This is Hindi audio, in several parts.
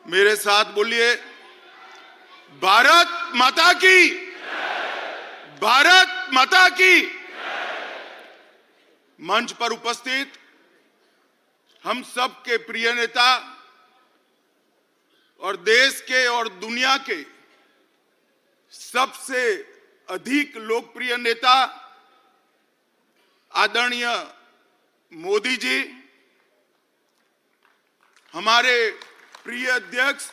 मेरे साथ बोलिए, भारत माता की, भारत माता की। मंच पर उपस्थित हम सब के प्रिय नेता और देश के और दुनिया के सबसे अधिक लोकप्रिय नेता आदरणीय मोदी जी, हमारे प्रिय अध्यक्ष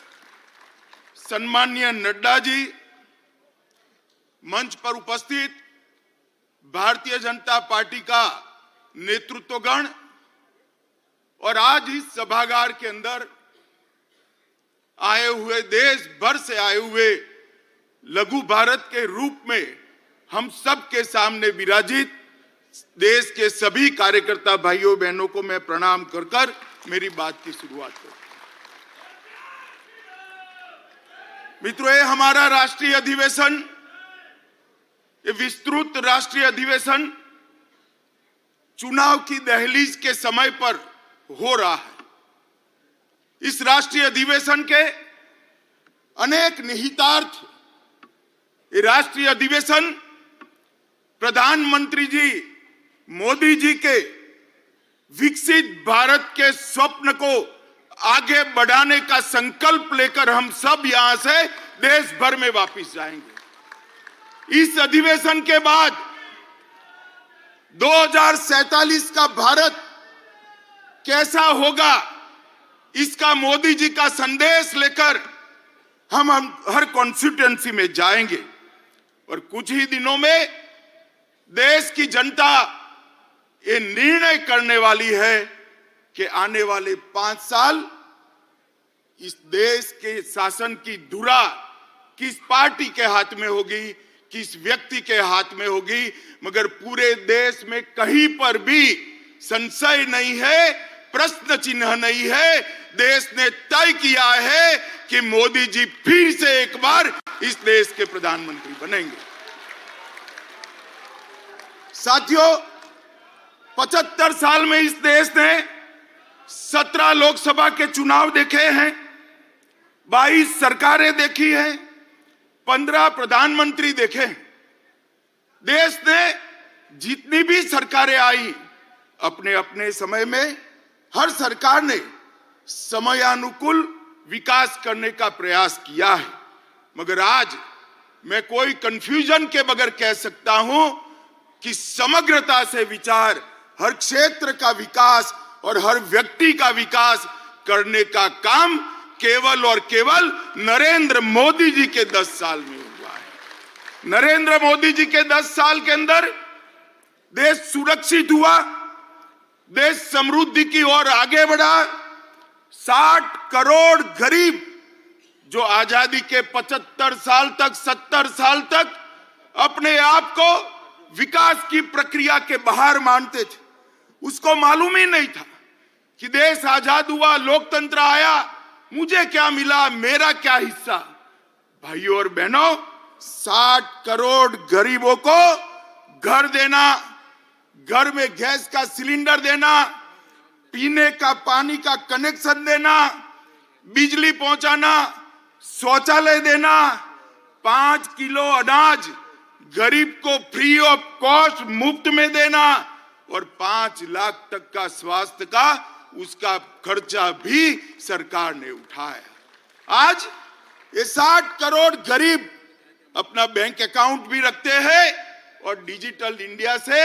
सम्माननीय नड्डा जी, मंच पर उपस्थित भारतीय जनता पार्टी का नेतृत्वगण और आज इस सभागार के अंदर आए हुए, देश भर से आए हुए लघु भारत के रूप में हम सब के सामने विराजित देश के सभी कार्यकर्ता भाइयों बहनों को मैं प्रणाम कर कर मेरी बात की शुरुआत करूं। मित्रों, ये हमारा राष्ट्रीय अधिवेशन, ये विस्तृत राष्ट्रीय अधिवेशन चुनाव की दहलीज के समय पर हो रहा है। इस राष्ट्रीय अधिवेशन के अनेक निहितार्थ, ये राष्ट्रीय अधिवेशन प्रधानमंत्री जी मोदी जी के विकसित भारत के स्वप्न को आगे बढ़ाने का संकल्प लेकर हम सब यहां से देश भर में वापस जाएंगे। इस अधिवेशन के बाद 2047 का भारत कैसा होगा, इसका मोदी जी का संदेश लेकर हम हर कॉन्स्टिट्यूएंसी में जाएंगे और कुछ ही दिनों में देश की जनता ये निर्णय करने वाली है कि आने वाले 5 साल इस देश के शासन की धुरा किस पार्टी के हाथ में होगी, किस व्यक्ति के हाथ में होगी। मगर पूरे देश में कहीं पर भी संशय नहीं है, प्रश्न चिन्ह नहीं है। देश ने तय किया है कि मोदी जी फिर से एक बार इस देश के प्रधानमंत्री बनेंगे। साथियों, 75 साल में इस देश ने 17 लोकसभा के चुनाव देखे हैं, 22 सरकारें देखी हैं, 15 प्रधानमंत्री देखे हैं। देश ने जितनी भी सरकारें आई, अपने अपने समय में हर सरकार ने समयानुकूल विकास करने का प्रयास किया है। मगर आज मैं कोई कंफ्यूजन के बगैर कह सकता हूं कि समग्रता से विचार, हर क्षेत्र का विकास और हर व्यक्ति का विकास करने का काम केवल और केवल नरेंद्र मोदी जी के 10 साल में हुआ है। नरेंद्र मोदी जी के 10 साल के अंदर देश सुरक्षित हुआ, देश समृद्धि की ओर आगे बढ़ा। 60 करोड़ गरीब जो आजादी के 75 साल तक, 70 साल तक अपने आप को विकास की प्रक्रिया के बाहर मानते थे, उसको मालूम ही नहीं था कि देश आजाद हुआ, लोकतंत्र आया, मुझे क्या मिला, मेरा क्या हिस्सा। भाइयों और बहनों, 60 करोड़ गरीबों को घर देना, घर में गैस का सिलेंडर देना, पीने का पानी का कनेक्शन देना, बिजली पहुंचाना, शौचालय देना, 5 किलो अनाज गरीब को फ्री ऑफ कॉस्ट मुफ्त में देना और 5 लाख तक का स्वास्थ्य का उसका खर्चा भी सरकार ने उठाया। आज ये 60 करोड़ गरीब अपना बैंक अकाउंट भी रखते हैं और डिजिटल इंडिया से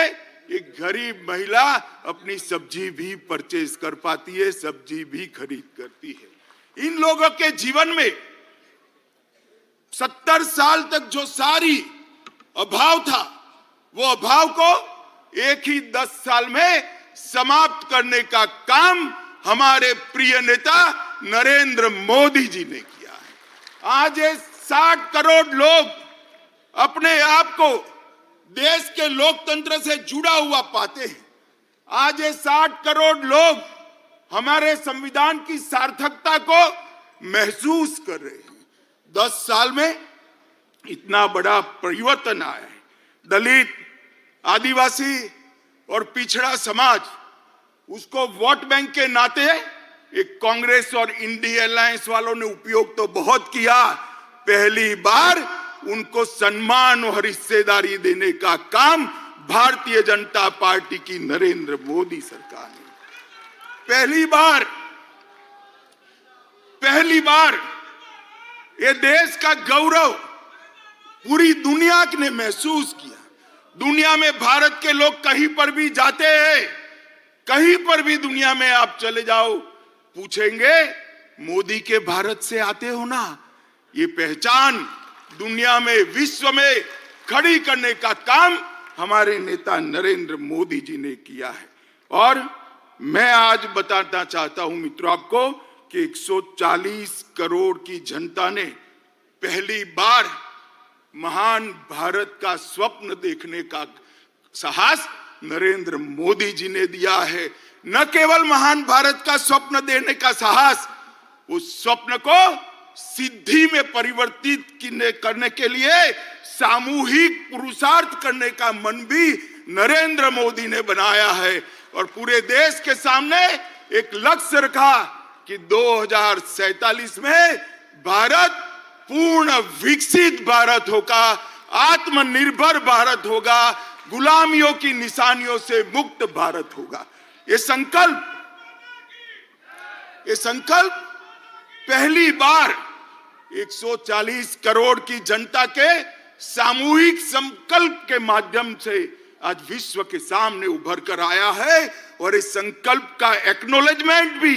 एक गरीब महिला अपनी सब्जी भी परचेज कर पाती है, सब्जी भी खरीद करती है। इन लोगों के जीवन में 70 साल तक जो सारी अभाव था, वो अभाव को एक ही 10 साल में समाप्त करने का काम हमारे प्रिय नेता नरेंद्र मोदी जी ने किया है। आज ये 60 करोड़ लोग अपने आप को देश के लोकतंत्र से जुड़ा हुआ पाते हैं। आज ये 60 करोड़ लोग हमारे संविधान की सार्थकता को महसूस कर रहे हैं। 10 साल में इतना बड़ा परिवर्तन आया है। दलित, आदिवासी और पिछड़ा समाज उसको वोट बैंक के नाते एक कांग्रेस और इंडिया अलायंस वालों ने उपयोग तो बहुत किया, पहली बार उनको सम्मान और हिस्सेदारी देने का काम भारतीय जनता पार्टी की नरेंद्र मोदी सरकार ने पहली बार ये देश का गौरव पूरी दुनिया ने महसूस किया। दुनिया में भारत के लोग कहीं पर भी जाते हैं, कहीं पर भी दुनिया में आप चले जाओ, पूछेंगे मोदी के भारत से आते हो ना। ये पहचान दुनिया में, विश्व में खड़ी करने का काम हमारे नेता नरेंद्र मोदी जी ने किया है। और मैं आज बताना चाहता हूं मित्रों आपको कि 140 करोड़ की जनता ने पहली बार महान भारत का स्वप्न देखने का साहस नरेंद्र मोदी जी ने दिया है। न केवल महान भारत का स्वप्न देने का साहस, उस स्वप्न को सिद्धि में परिवर्तित करने के लिए सामूहिक पुरुषार्थ करने का मन भी नरेंद्र मोदी ने बनाया है। और पूरे देश के सामने एक लक्ष्य रखा कि 2047 में भारत पूर्ण विकसित भारत होगा, आत्मनिर्भर भारत होगा, गुलामियों की निशानियों से मुक्त भारत होगा। ये संकल्प पहली बार 140 करोड़ की जनता के सामूहिक संकल्प के माध्यम से आज विश्व के सामने उभर कर आया है। और इस संकल्प का एक्नॉलेजमेंट भी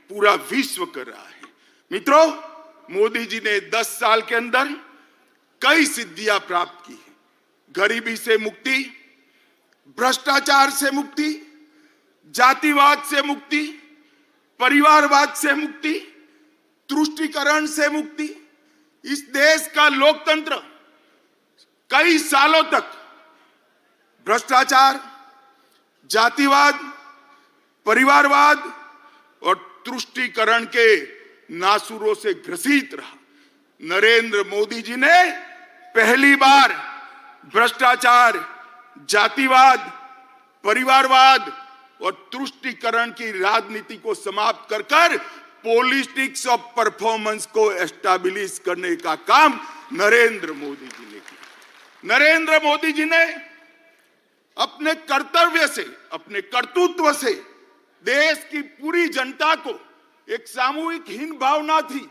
पूरा विश्व कर रहा है। मित्रों, मोदी जी ने 10 साल के अंदर कई सिद्धियां प्राप्त की है। गरीबी से मुक्ति, भ्रष्टाचार से मुक्ति, जातिवाद से मुक्ति, परिवारवाद से मुक्ति, तुष्टीकरण से मुक्ति। इस देश का लोकतंत्र कई सालों तक भ्रष्टाचार, जातिवाद, परिवारवाद और तुष्टीकरण के नासुरों से ग्रसित रहा। नरेंद्र मोदी जी ने पहली बार भ्रष्टाचार, जातिवाद, परिवारवाद और तुष्टीकरण की राजनीति को समाप्त कर पॉलिटिक्स ऑफ परफॉर्मेंस को एस्टैब्लिश करने का काम नरेंद्र मोदी जी ने किया। नरेंद्र मोदी जी ने अपने कर्तव्य से, अपने कर्तृत्व से देश की पूरी जनता को एक सामूहिक हीन भावना थी,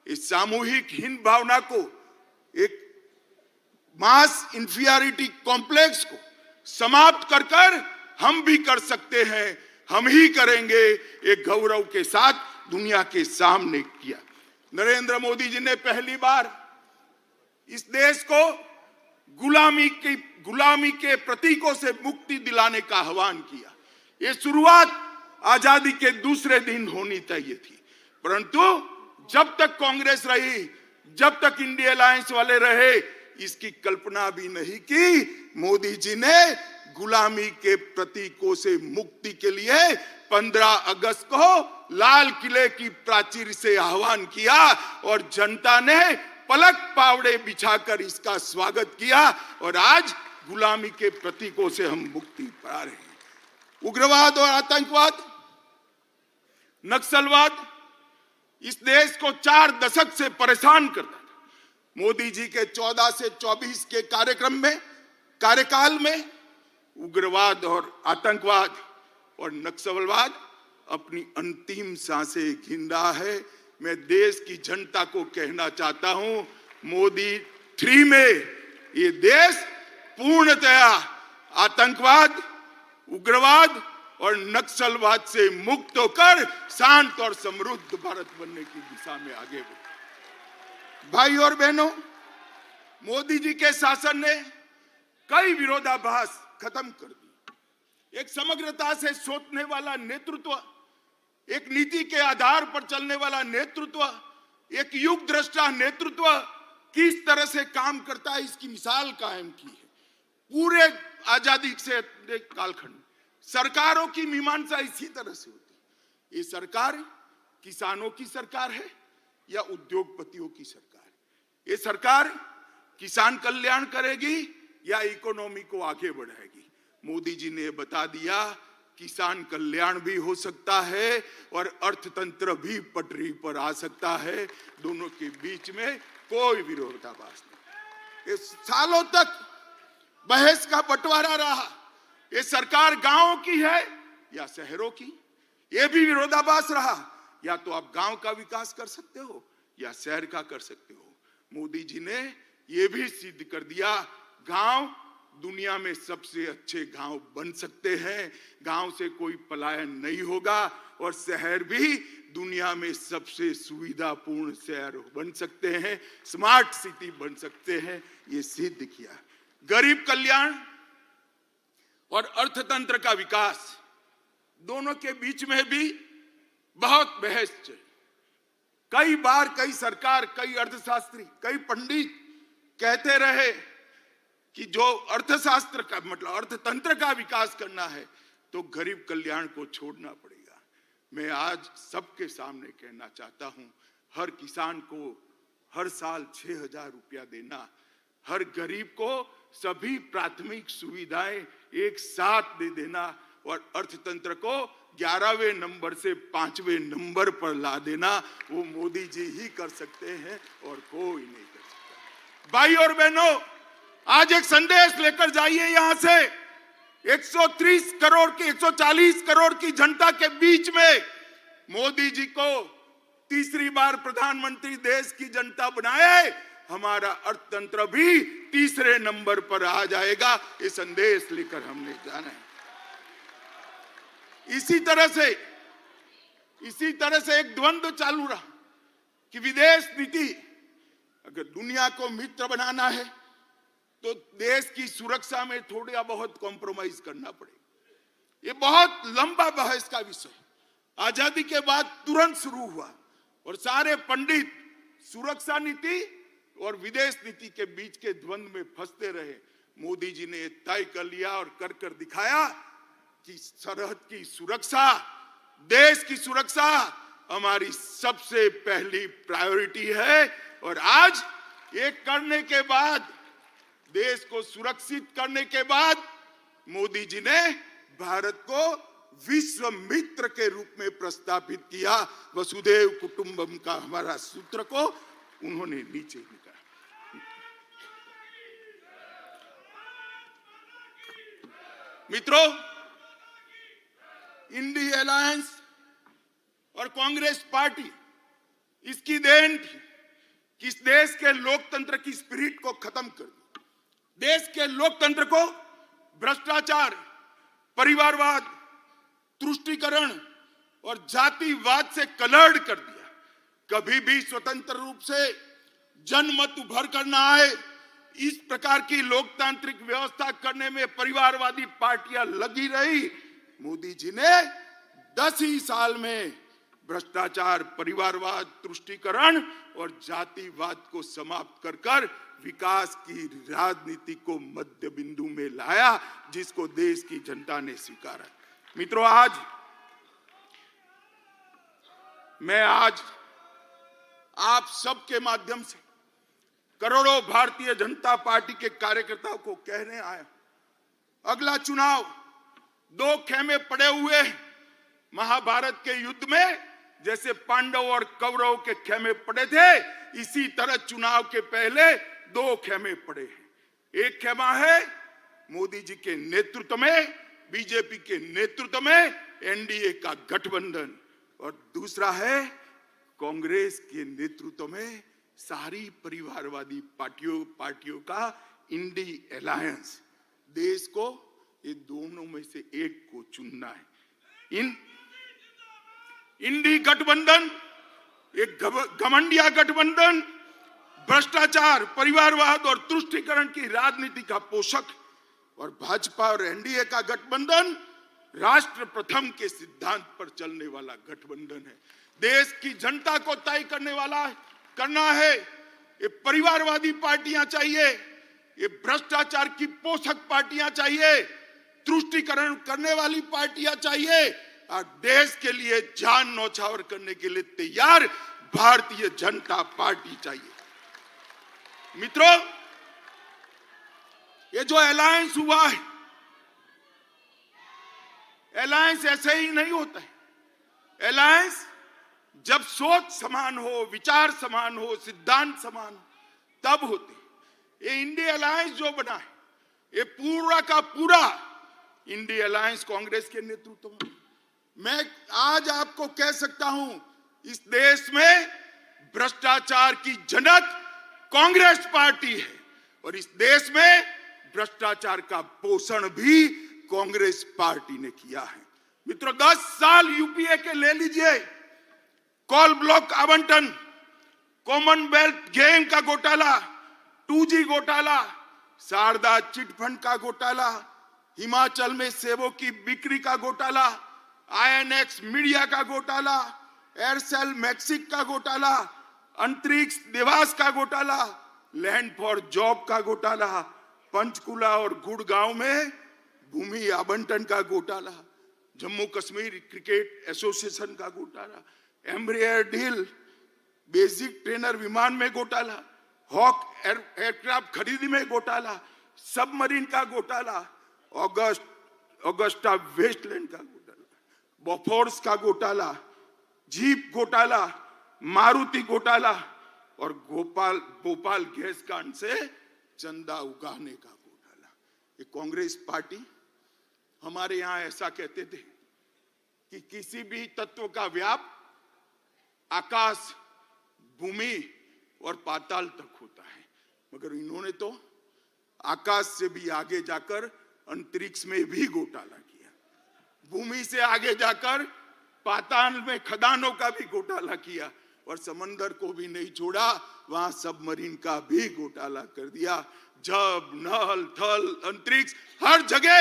इस सामूहिक हीन भावना को, एक मास इंफीरियरिटी कॉम्प्लेक्स को समाप्त कर हम भी कर सकते हैं, हम ही करेंगे, एक गौरव के साथ दुनिया के सामने किया। नरेंद्र मोदी जी ने पहली बार इस देश को गुलामी के प्रतीकों से मुक्ति दिलाने का आह्वान किया। ये शुरुआत आजादी के दूसरे दिन होनी चाहिए थी, परंतु जब तक कांग्रेस रही, जब तक इंडिया अलायंस वाले रहे, इसकी कल्पना भी नहीं की। मोदी जी ने गुलामी के प्रतीकों से मुक्ति के लिए 15 अगस्त को लाल किले की प्राचीर से आह्वान किया और जनता ने पलक पावड़े बिछाकर इसका स्वागत किया। और आज गुलामी के प्रतीकों से हम मुक्ति पा रहे हैं। उग्रवाद और आतंकवाद, नक्सलवाद इस देश को 4 दशक से परेशान करता था। मोदी जी के 14 से 24 के कार्यकाल में उग्रवाद और आतंकवाद और नक्सलवाद अपनी अंतिम सांसें गिन रहा है। मैं देश की जनता को कहना चाहता हूं, मोदी 3 में ये देश पूर्णतया आतंकवाद, उग्रवाद और नक्सलवाद से मुक्त होकर शांत और समृद्ध भारत बनने की दिशा में आगे बढ़े। भाई और बहनों, मोदी जी के शासन ने कई विरोधाभास खत्म कर दी। एक समग्रता से सोचने वाला नेतृत्व, एक नीति के आधार पर चलने वाला नेतृत्व, एक युग दृष्टा नेतृत्व किस तरह से काम करता है, इसकी मिसाल कायम की है। पूरे आजादी से कालखंड सरकारों की मीमांसा इसी तरह से होती है। ये सरकार किसानों की सरकार है या उद्योगपतियों की सरकार है? ये सरकार किसान कल्याण करेगी या इकोनॉमी को आगे बढ़ाएगी? मोदी जी ने बता दिया किसान कल्याण भी हो सकता है और अर्थतंत्र भी पटरी पर आ सकता है। दोनों के बीच में कोई विरोधाभास नहीं। इस सालों तक बहस का बंटवारा रहा, ये सरकार गांवों की है या शहरों की, ये भी विरोधाभास रहा। या तो आप गांव का विकास कर सकते हो या शहर का कर सकते हो। मोदी जी ने ये भी सिद्ध कर दिया, गांव दुनिया में सबसे अच्छे गांव बन सकते हैं, गांव से कोई पलायन नहीं होगा, और शहर भी दुनिया में सबसे सुविधापूर्ण शहर बन सकते हैं, स्मार्ट सिटी बन सकते हैं। ये सिद्ध किया। गरीब कल्याण और अर्थतंत्र का विकास, दोनों के बीच में भी बहुत बहस चली। कई बार कई सरकार, कई अर्थशास्त्री, कई पंडित कहते रहे कि जो अर्थशास्त्र का मतलब अर्थतंत्र का विकास करना है तो गरीब कल्याण को छोड़ना पड़ेगा। मैं आज सबके सामने कहना चाहता हूं, हर किसान को हर साल 6,000 रुपया देना, हर गरीब को सभी प्राथमिक सुविधाएं एक साथ दे देना, और अर्थतंत्र को 11वें नंबर से 5वें नंबर पर ला देना, वो मोदी जी ही कर सकते हैं और कोई नहीं कर सकता। भाई और बहनों, आज एक संदेश लेकर जाइए यहां से। 130 करोड़ की 140 करोड़ की जनता के बीच में मोदी जी को तीसरी बार प्रधानमंत्री देश की जनता बनाए, हमारा अर्थतंत्र भी तीसरे नंबर पर आ जाएगा। ये संदेश लेकर हमने जाना है। इसी तरह से एक द्वंद्व चालू रहा कि विदेश नीति, अगर दुनिया को मित्र बनाना है तो देश की सुरक्षा में थोड़ा बहुत कॉम्प्रोमाइज करना पड़ेगा। ये बहुत लंबा बहस का विषय आजादी के बाद तुरंत शुरू हुआ, और सारे पंडित सुरक्षा नीति और विदेश नीति के बीच के द्वंद्व में फंसते रहे। मोदी जी ने तय कर लिया और कर दिखाया कि सरहद की सुरक्षा, देश की सुरक्षा हमारी सबसे पहली प्रायोरिटी है। और आज ये करने के बाद, देश को सुरक्षित करने के बाद, मोदी जी ने भारत को विश्व मित्र के रूप में प्रस्तावित किया। वसुधैव कुटुंबकम का हमारा सूत्र को उन्होंने नीचे लिखा। मित्रों, इंडी अलायंस और कांग्रेस पार्टी, इसकी देन थी कि इस देश के लोकतंत्र की स्पिरिट को खत्म कर दिया। देश के लोकतंत्र को भ्रष्टाचार, परिवारवाद, तुष्टीकरण और जातिवाद से कलर्ड कर दिया। कभी भी स्वतंत्र रूप से जनमत उभर कर ना आए, इस प्रकार की लोकतांत्रिक व्यवस्था करने में परिवारवादी पार्टियां लगी रही। मोदी जी ने 10 ही साल में भ्रष्टाचार, परिवारवाद, तुष्टीकरण और जातिवाद को समाप्त कर विकास की राजनीति को मध्य बिंदु में लाया, जिसको देश की जनता ने स्वीकारा। मित्रों, मैं आज आप सबके माध्यम से करोड़ों भारतीय जनता पार्टी के कार्यकर्ताओं को कहने आया, अगला चुनाव 2 खेमे पड़े हुए। महाभारत के युद्ध में जैसे पांडव और कौरव के खेमे पड़े थे, इसी तरह चुनाव के पहले 2 खेमे पड़े हैं। एक खेमा है मोदी जी के नेतृत्व में, बीजेपी के नेतृत्व में एनडीए का गठबंधन, और दूसरा है कांग्रेस के नेतृत्व में सारी परिवारवादी पार्टियों का इंडी अलायंस। देश को ये दोनों में से एक को चुनना है। इंडी गठबंधन एक घमंडिया गठबंधन, भ्रष्टाचार, परिवारवाद और तुष्टीकरण की राजनीति का पोषक, और भाजपा और एनडीए का गठबंधन राष्ट्र प्रथम के सिद्धांत पर चलने वाला गठबंधन है। देश की जनता को तय करना है। ये परिवारवादी पार्टियां चाहिए, ये भ्रष्टाचार की पोषक पार्टियां चाहिए, तुष्टीकरण करने वाली पार्टियां चाहिए, और देश के लिए जान न्यौछावर करने के लिए तैयार भारतीय जनता पार्टी चाहिए। मित्रों, ये जो अलायंस हुआ है, अलायंस ऐसे ही नहीं होता है। अलायंस जब सोच समान हो, विचार समान हो, सिद्धांत समान हो, तब होते। ये इंडिया अलायंस जो बना है, ये पूरा का पूरा इंडिया अलायंस कांग्रेस के नेतृत्व में। मैं आज आपको कह सकता हूं, इस देश में भ्रष्टाचार की जनक कांग्रेस पार्टी है और इस देश में भ्रष्टाचार का पोषण भी कांग्रेस पार्टी ने किया है। मित्रों, 10 साल यूपीए के ले लीजिए। कॉल ब्लॉक आवंटन, कॉमनवेल्थ गेम का घोटाला, 2G घोटाला, शारदा चिटफंड का घोटाला, हिमाचल में सेबों की बिक्री का घोटाला, INX मीडिया का घोटाला, एयरसेल मैक्सिक का घोटाला, अंतरिक्ष निवास का घोटाला, लैंड फॉर जॉब का घोटाला, पंचकुला और गुड़गांव में भूमि आवंटन का घोटाला, जम्मू कश्मीर क्रिकेट एसोसिएशन का घोटाला, एम्ब्रियर डील, बेसिक ट्रेनर विमान में घोटाला, हॉक एयरक्राफ्ट खरीदी में घोटाला, सबमरीन का घोटाला, ऑगस्टा वेस्टलैंड का घोटाला, बोफोर्स का घोटाला, जीप घोटाला, मारुति घोटाला और भोपाल गैस कांड से चंदा उगाने का घोटाला। ये कांग्रेस पार्टी हमारे यहां ऐसा कहते थे कि किसी भी तत्व का व्याप आकाश, भूमि और पाताल तक होता है, मगर इन्होंने तो आकाश से भी आगे जाकर अंतरिक्ष में भी घोटाला किया, भूमि से आगे जाकर पाताल में खदानों का भी घोटाला किया और समंदर को भी नहीं छोड़ा, वहां सबमरीन का भी घोटाला कर दिया। जब, नल, थल, अंतरिक्ष, हर जगह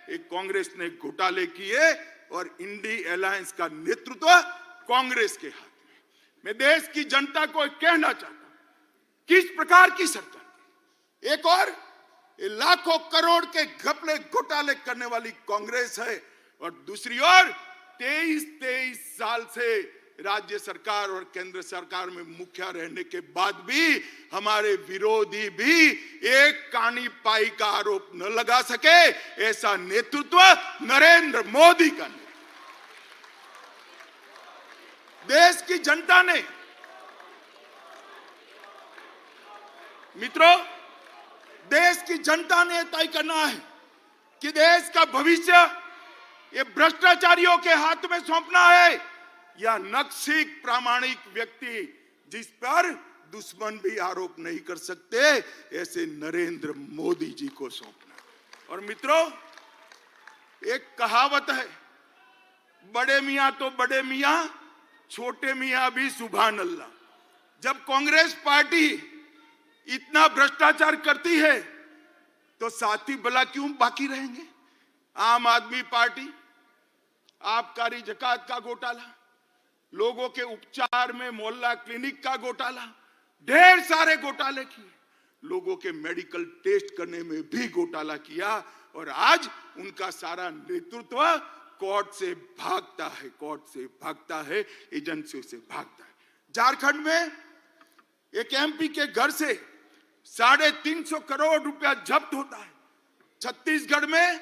एक कांग्रेस ने घोटाले किए और इंडिया अलायंस का नेतृत्व कांग्रेस के हाथ में। मैं देश की जनता को कहना चाहता हूं, किस प्रकार की सरकार, एक और लाखों करोड़ के घपले घोटाले करने वाली कांग्रेस है और दूसरी ओर 23 साल से राज्य सरकार और केंद्र सरकार में मुखिया रहने के बाद भी हमारे विरोधी भी एक कानी पाई का आरोप न लगा सके, ऐसा नेतृत्व नरेंद्र मोदी का नेतृत्व। देश की जनता ने, मित्रों, देश की जनता ने तय करना है कि देश का भविष्य ये भ्रष्टाचारियों के हाथ में सौंपना है या नक्सिक प्रामाणिक व्यक्ति जिस पर दुश्मन भी आरोप नहीं कर सकते, ऐसे नरेंद्र मोदी जी को सौंपना। और मित्रों, एक कहावत है, बड़े मियां तो बड़े मियां, छोटे मियां भी सुभान अल्लाह। जब कांग्रेस पार्टी इतना भ्रष्टाचार करती है तो साथी भला क्यों बाकी रहेंगे? आम आदमी पार्टी, आबकारी जकात का घोटाला, लोगों के उपचार में मोहल्ला क्लिनिक का घोटाला, ढेर सारे घोटाले किए, लोगों के मेडिकल टेस्ट करने में भी घोटाला किया और आज उनका सारा नेतृत्व कोर्ट से भागता है, कोर्ट से भागता है, एजेंसियों से भागता है। झारखंड में एक MP के घर से 350 करोड़ रुपया जब्त होता है। छत्तीसगढ़ में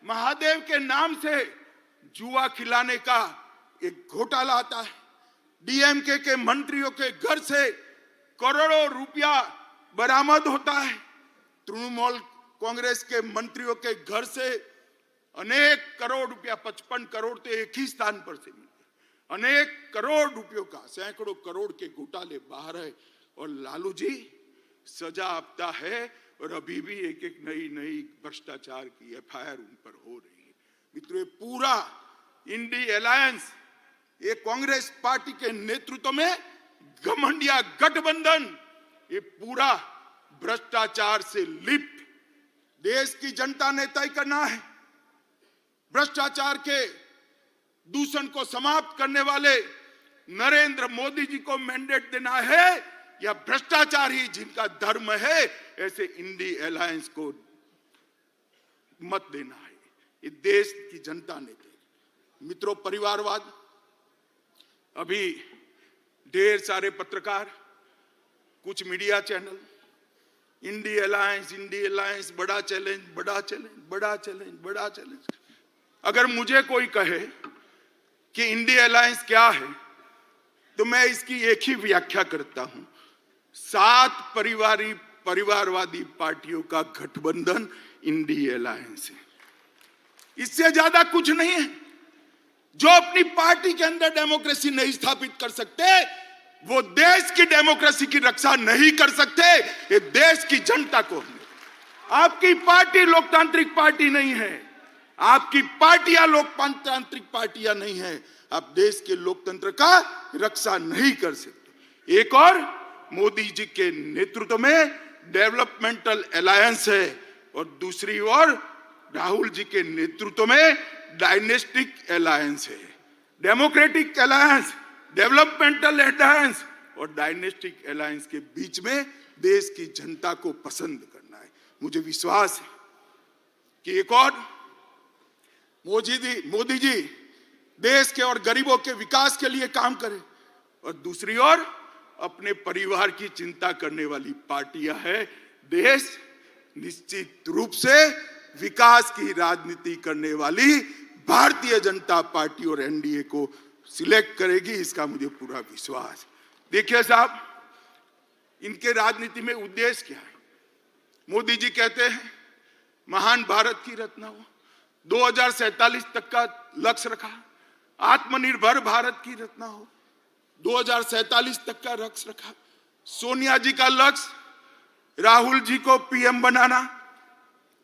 महादेव के नाम से जुआ खिलाने का एक घोटाला आता है। DMK के मंत्रियों के घर से करोड़ों रुपया बरामद होता है। तृणमूल कांग्रेस के मंत्रियों के घर से अनेक करोड़ रुपया, 55 करोड़ तो एक ही स्थान पर से मिलते, अनेक करोड़ रुपयों का, सैकड़ों करोड़ के घोटाले बाहर है और लालू जी सजा आपता है और अभी भी एक एक नई भ्रष्टाचार की FIR उन पर हो रही है। मित्रों, पूरा इंडिया अलायंस, ये कांग्रेस पार्टी के नेतृत्व में घमंडिया गठबंधन, ये पूरा भ्रष्टाचार से लिप्त। देश की जनता ने तय करना है, भ्रष्टाचार के दूषण को समाप्त करने वाले नरेंद्र मोदी जी को मैंडेट देना है या भ्रष्टाचार ही जिनका धर्म है, ऐसे इंडिया अलायंस को मत देना है। ये देश की जनता ने तय। मित्रों, परिवारवाद, अभी ढेर सारे पत्रकार, कुछ मीडिया चैनल, इंडिया अलायंस बड़ा चैलेंज, बड़ा चैलेंज, बड़ा चैलेंज, बड़ा चैलेंज। अगर मुझे कोई कहे कि इंडिया अलायंस क्या है, तो मैं इसकी एक ही व्याख्या करता हूं, 7 परिवारवादी पार्टियों का गठबंधन इंडिया अलायंस है। इससे ज्यादा कुछ नहीं है। जो अपनी पार्टी के अंदर डेमोक्रेसी नहीं स्थापित कर सकते, वो देश की डेमोक्रेसी की रक्षा नहीं कर सकते। ये देश की जनता को, आपकी पार्टी लोकतांत्रिक पार्टी नहीं है, आपकी पार्टियां लोकतांत्रिक पार्टियां नहीं है, आप देश के लोकतंत्र का रक्षा नहीं कर सकते। एक और मोदी जी के नेतृत्व में डेवलपमेंटल अलायंस है और दूसरी ओर राहुल जी के नेतृत्व में डायनेस्टिक अलायंस है। डेमोक्रेटिक अलायंस, डेवलपमेंटल अलायंस और डायनेस्टिक अलायंस के बीच में देश की जनता को पसंद करना है। मुझे विश्वास है कि एक और मोदी जी देश के और गरीबों के विकास के लिए काम करें और दूसरी ओर अपने परिवार की चिंता करने वाली पार्टियां है। देश निश्चित रूप से विकास की राजनीति करने वाली भारतीय जनता पार्टी और एनडीए को सिलेक्ट करेगी, इसका मुझे पूरा विश्वास। देखिए साहब, इनके राजनीति में उद्देश्य क्या है? मोदी जी कहते हैं महान भारत की रचना हो, 2047 तक का लक्ष्य रखा, आत्मनिर्भर भारत की रचना हो, 2047 तक का लक्ष्य रखा। सोनिया जी का लक्ष्य राहुल जी को पीएम बनाना,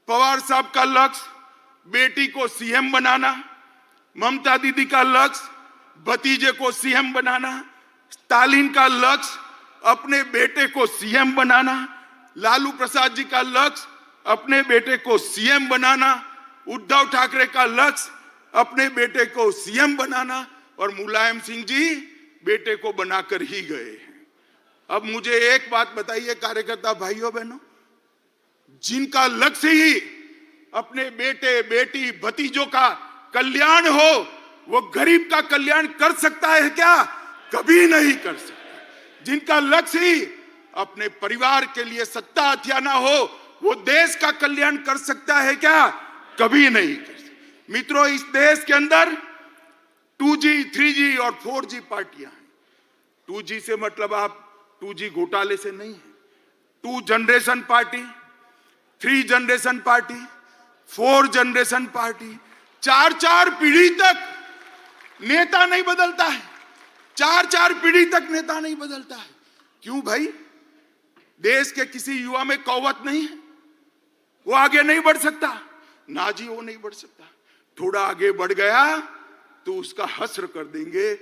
पवार साहब का लक्ष्य बेटी को सीएम बनाना, ममता दीदी का लक्ष्य भतीजे को सीएम बनाना, स्टालिन का लक्ष्य अपने बेटे को सीएम बनाना, लालू प्रसाद जी का लक्ष्य अपने बेटे को सीएम बनाना, उद्धव ठाकरे का लक्ष्य अपने बेटे को सीएम बनाना और मुलायम सिंह जी बेटे को बनाकर ही गए हैं। अब मुझे एक बात बताइए कार्यकर्ता भाइयों बहनों, जिनका लक्ष्य ही अपने बेटे बेटी भतीजों का कल्याण हो, वो गरीब का कल्याण कर सकता है क्या? कभी नहीं कर सकता। जिनका लक्ष्य ही अपने परिवार के लिए सत्ता हथियाना हो, वो देश का कल्याण कर सकता है क्या? कभी नहीं कर सकता। मित्रों, इस देश के अंदर 2G, 3G और 4G पार्टियां हैं। 2G से मतलब आप 2G घोटाले से नहीं है। 2 generation party, 3 generation party, 4 generation party, 4 पीढ़ी तक नेता नहीं बदलता है। 4 पीढ़ी तक नेता नहीं बदलता है। क्यों भाई? देश के किसी युवा में कौवत नहीं है, वो आगे नहीं बढ़ सकता? ना जी, वो नहीं बढ़ सकता। थोड़ा आगे बढ़ गया तो उसका हस्र कर देंगे।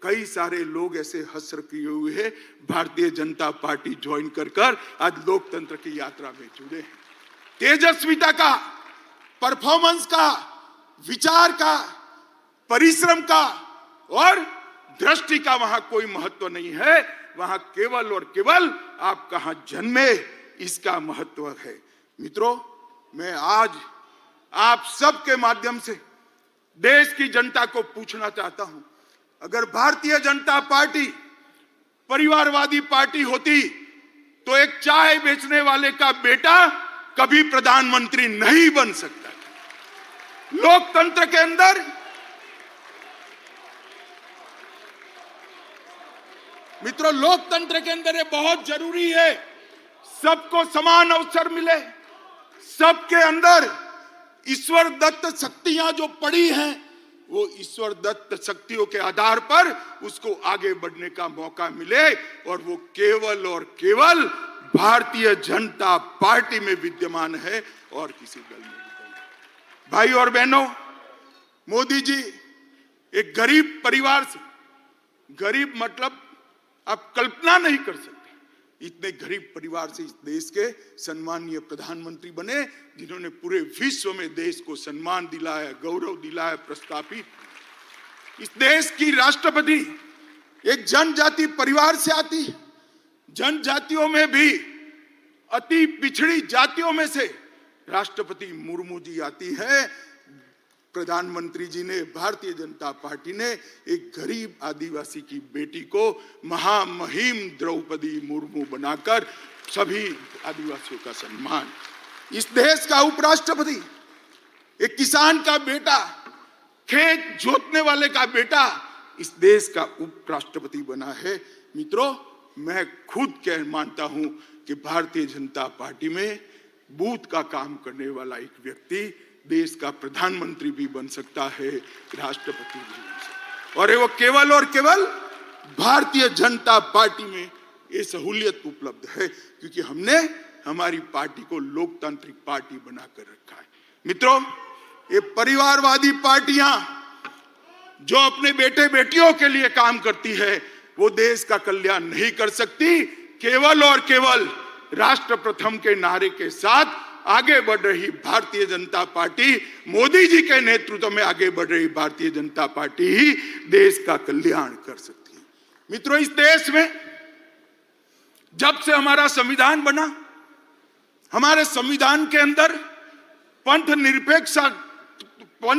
कई सारे लोग ऐसे हस्र किए हुए हैं, भारतीय जनता पार्टी ज्वाइन कर आज लोकतंत्र की यात्रा में जुड़े हैं। तेजस्विता का, परफॉर्मेंस का, विचार का, परिश्रम का और दृष्टि का वहां कोई महत्व नहीं है। वहां केवल और केवल आप कहां जन्मे, इसका महत्व है। मित्रों, मैं आज आप सबके माध्यम से देश की जनता को पूछना चाहता हूं, अगर भारतीय जनता पार्टी परिवारवादी पार्टी होती तो एक चाय बेचने वाले का बेटा कभी प्रधानमंत्री नहीं बन सकता। लोकतंत्र के अंदर मित्रों, लोकतंत्र के अंदर ये बहुत जरूरी है, सबको समान अवसर मिले। सबके अंदर ईश्वर दत्त शक्तियां जो पड़ी हैं, वो ईश्वर दत्त शक्तियों के आधार पर उसको आगे बढ़ने का मौका मिले और वो केवल और केवल भारतीय जनता पार्टी में विद्यमान है और किसी दल में नहीं। भाई और बहनों, मोदी जी एक गरीब परिवार से, गरीब मतलब आप कल्पना नहीं कर सकते, इतने गरीब परिवार से इस देश के सम्मानीय प्रधानमंत्री बने, जिन्होंने पूरे विश्व में देश को सम्मान दिलाया, गौरव दिलाया, प्रस्थापित। इस देश की राष्ट्रपति एक जनजाति परिवार से आती है। जनजातियों में भी अति पिछड़ी जातियों में से राष्ट्रपति मुर्मू जी आती है। प्रधानमंत्री जी ने, भारतीय जनता पार्टी ने एक गरीब आदिवासी की बेटी को महामहिम द्रौपदी मुर्मू बनाकर सभी आदिवासियों का सम्मान। इस देश का उपराष्ट्रपति एक किसान का बेटा खेत जोतने वाले का बेटा इस देश का उपराष्ट्रपति बना है। मित्रों, मैं खुद कह मानता हूं कि भारतीय जनता पार्टी में बूथ का काम करने वाला एक व्यक्ति देश का प्रधानमंत्री भी बन सकता है, राष्ट्रपति भी बन सकता है। और वो केवल और केवल भारतीय जनता पार्टी में ये सहूलियत उपलब्ध है क्योंकि हमने हमारी पार्टी को लोकतांत्रिक पार्टी बनाकर रखा है। मित्रों, ये परिवारवादी पार्टियां जो अपने बेटे बेटियों के लिए काम करती है वो देश का कल्याण नहीं कर सकती। केवल और केवल राष्ट्र प्रथम के नारे के साथ आगे बढ़ रही भारतीय जनता पार्टी, मोदी जी के नेतृत्व में आगे बढ़ रही भारतीय जनता पार्टी ही देश का कल्याण कर सकती है। मित्रों, इस देश में जब से हमारा संविधान बना, हमारे संविधान के अंदर पंथ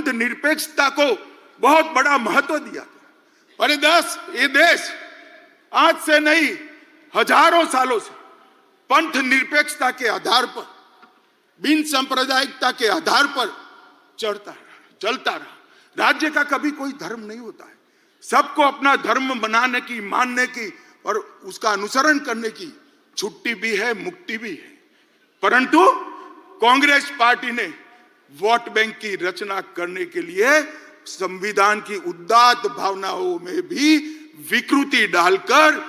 निरपेक्षता को बहुत बड़ा महत्व दिया गया। और ये देश आज से नहीं, हजारों सालों से पंथ निरपेक्षता के आधार पर, बिन सांप्रदायिकता के आधार पर चलता रहा। राज्य का कभी कोई धर्म नहीं होता है। सबको अपना धर्म बनाने की, मानने की और उसका अनुसरण करने की छुट्टी भी है, मुक्ति भी है। परंतु कांग्रेस पार्टी ने वोट बैंक की रचना करने के लिए संविधान की उदात्त भावनाओं में भी विकृति डालकर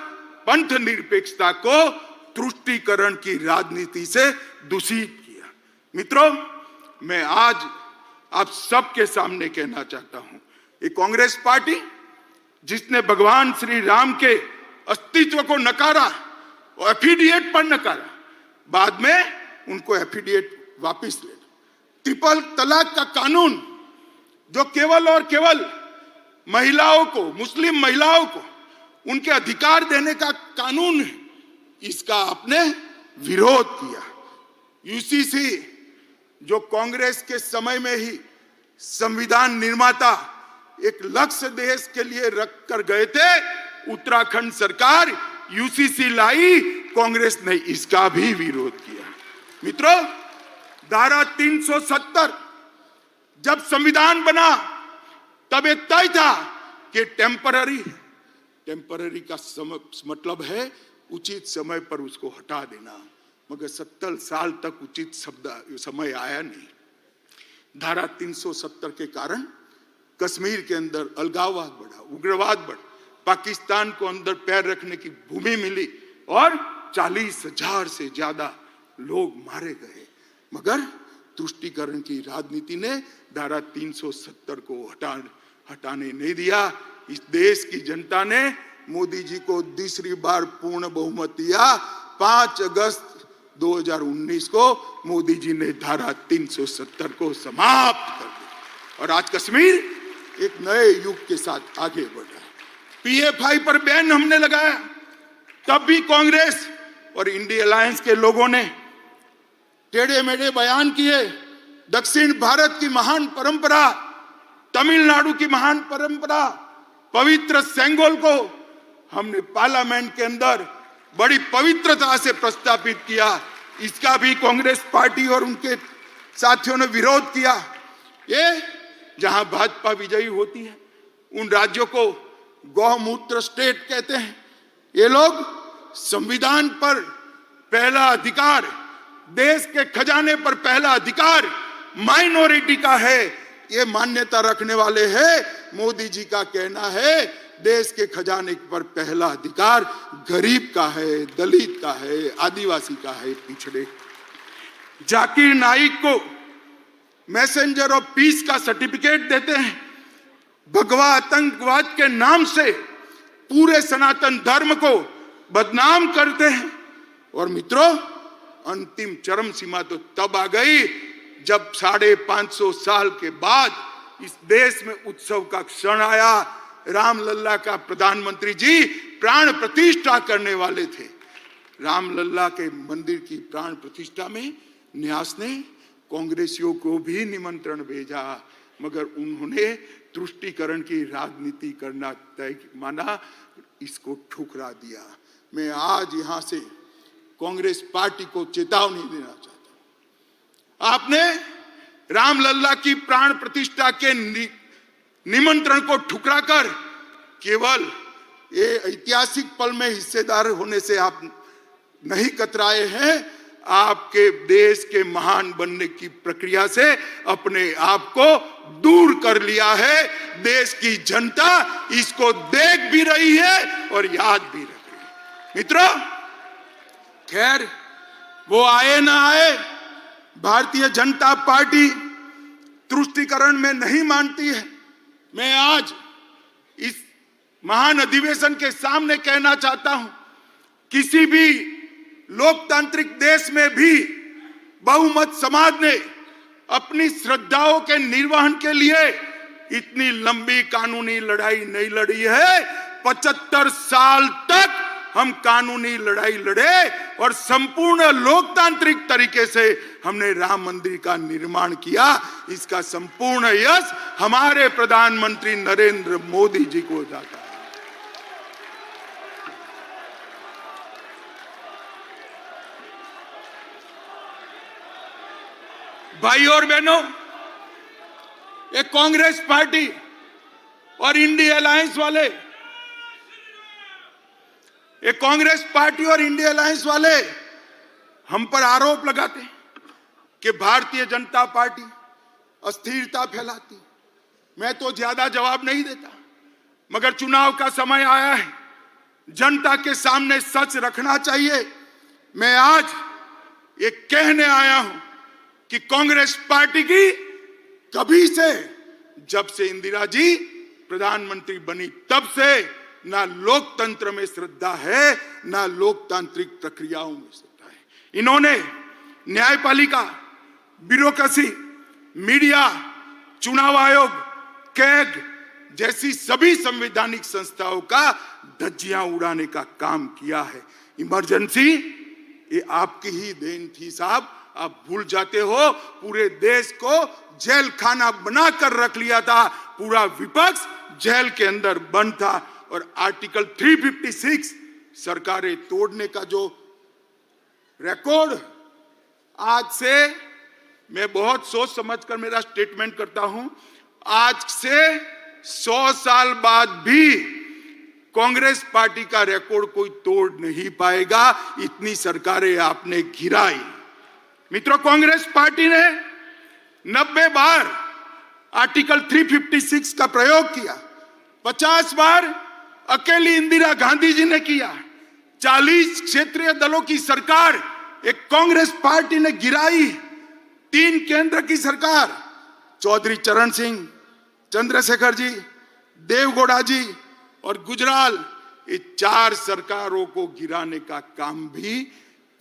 पंथ निरपेक्षता को तुष्टीकरण की राजनीति से दूषित किया। मित्रों, मैं आज आप सबके सामने कहना चाहता हूं, ये कांग्रेस पार्टी जिसने भगवान श्री राम के अस्तित्व को नकारा और एफिडेविट पर नकारा, बाद में उनको एफिडेविट वापस ले। ट्रिपल तलाक का कानून जो केवल और केवल महिलाओं को, मुस्लिम महिलाओं को उनके अधिकार देने का कानून है, इसका आपने विरोध किया। यूसीसी जो कांग्रेस के समय में ही संविधान निर्माता एक लक्ष्य देश के लिए रख कर गए थे, उत्तराखंड सरकार यूसीसी लाई, कांग्रेस ने इसका भी विरोध किया। मित्रों, धारा 370 जब संविधान बना तब ये तय था कि टेम्पररी का मतलब है उचित समय पर उसको हटा देना, मगर 70 साल तक उचित समय आया नहीं। धारा 370 के कारण कश्मीर के अंदर अलगाववाद बढ़ा, उग्रवाद बढ़ा, पाकिस्तान को अंदर पैर रखने की भूमि मिली और 40,000 से ज्यादा लोग मारे गए। मगर तुष्टीकरण की राजनीति ने धारा 370 को हटाने नहीं दिया। इस देश की जनता ने मोदी जी को दूसरी बार पूर्ण बहुमत दिया। 5 अगस्त 2019 को मोदी जी ने धारा 370 को समाप्त कर दिया और आज कश्मीर एक नए युग के साथ आगे बढ़ रहा है। पीएफआई पर बैन हमने लगाया, तब भी कांग्रेस और इंडिया अलायंस के लोगों ने टेढ़े मेढ़े बयान किए। दक्षिण भारत की महान परंपरा, तमिलनाडु की महान परंपरा, पवित्र सेंगोल को हमने पार्लियामेंट के अंदर बड़ी पवित्रता से प्रस्तावित किया। इसका भी कांग्रेस पार्टी और उनके साथियों ने विरोध किया। ये जहां भाजपा विजयी होती है उन राज्यों को गौमूत्र स्टेट कहते हैं। ये लोग संविधान पर पहला अधिकार, देश के खजाने पर पहला अधिकार माइनॉरिटी का है, ये मान्यता रखने वाले हैं। मोदी जी का कहना है देश के खजाने पर पहला अधिकार गरीब का है, दलित का है, आदिवासी का है, पिछड़े। जाकिर नाइक को मैसेंजर ऑफ पीस का सर्टिफिकेट देते हैं, भगवा आतंकवाद के नाम से पूरे सनातन धर्म को बदनाम करते हैं। और मित्रों, अंतिम चरम सीमा तो तब आ गई जब 550 साल के बाद इस देश में उत्सव का क्षण आया। रामलला का प्रधानमंत्री जी प्राण प्रतिष्ठा करने वाले थे। रामलला के मंदिर की प्राण प्रतिष्ठा में न्यास ने कांग्रेसियों को भी निमंत्रण भेजा, मगर उन्होंने तुष्टीकरण की राजनीति करना तय माना, इसको ठुकरा दिया। मैं आज यहां से कांग्रेस पार्टी को चेतावनी देना चाहता हूं। आपने रामलला की प्राण प्रतिष्ठा के निमंत्रण को ठुकराकर केवल ये ऐतिहासिक पल में हिस्सेदार होने से आप नहीं कतराए हैं, आपके देश के महान बनने की प्रक्रिया से अपने आप को दूर कर लिया है। देश की जनता इसको देख भी रही है और याद भी रख रही है। मित्रों, खैर वो आए ना आए, भारतीय जनता पार्टी तुष्टीकरण में नहीं मानती है। मैं आज इस महान अधिवेशन के सामने कहना चाहता हूं, किसी भी लोकतांत्रिक देश में भी बहुमत समाज ने अपनी श्रद्धाओं के निर्वहन के लिए इतनी लंबी कानूनी लड़ाई नहीं लड़ी है। 75 साल तक हम कानूनी लड़ाई लड़े और संपूर्ण लोकतांत्रिक तरीके से हमने राम मंदिर का निर्माण किया। इसका संपूर्ण यश हमारे प्रधानमंत्री नरेंद्र मोदी जी को जाता है। भाई और बहनों, ये कांग्रेस पार्टी और इंडिया अलायंस वाले, ये कांग्रेस पार्टी और इंडिया अलायंस वाले हम पर आरोप लगाते हैं कि भारतीय जनता पार्टी अस्थिरता फैलाती। मैं तो ज्यादा जवाब नहीं देता, मगर चुनाव का समय आया है, जनता के सामने सच रखना चाहिए। मैं आज ये कहने आया हूं कि कांग्रेस पार्टी की कभी से, जब से इंदिरा जी प्रधानमंत्री बनी तब से ना लोकतंत्र में श्रद्धा है, ना लोकतांत्रिक प्रक्रियाओं में श्रद्धा है। इन्होंने न्यायपालिका, ब्यूरोक्रेसी, मीडिया, चुनाव आयोग, कैग जैसी सभी संवैधानिक संस्थाओं का धज्जियां उड़ाने का काम किया है। इमरजेंसी ये आपकी ही देन थी साहब, आप भूल जाते हो। पूरे देश को जेल खाना बनाकर रख लिया था, पूरा विपक्ष जेल के अंदर बंद था और आर्टिकल 356 सरकारें तोड़ने का जो रिकॉर्ड, आज से मैं बहुत सोच समझकर मेरा स्टेटमेंट करता हूं, आज से 100 साल बाद भी कांग्रेस पार्टी का रिकॉर्ड कोई तोड़ नहीं पाएगा। इतनी सरकारें आपने गिराई। मित्रों, कांग्रेस पार्टी ने 90 बार आर्टिकल 356 का प्रयोग किया, 50 बार अकेली इंदिरा गांधी जी ने किया। 40 क्षेत्रीय दलों की सरकार एक कांग्रेस पार्टी ने गिराई। 3 केंद्र की सरकार, चौधरी चरण सिंह, चंद्रशेखर जी, देवगौड़ा जी और गुजराल, ये 4 सरकारों को गिराने का काम भी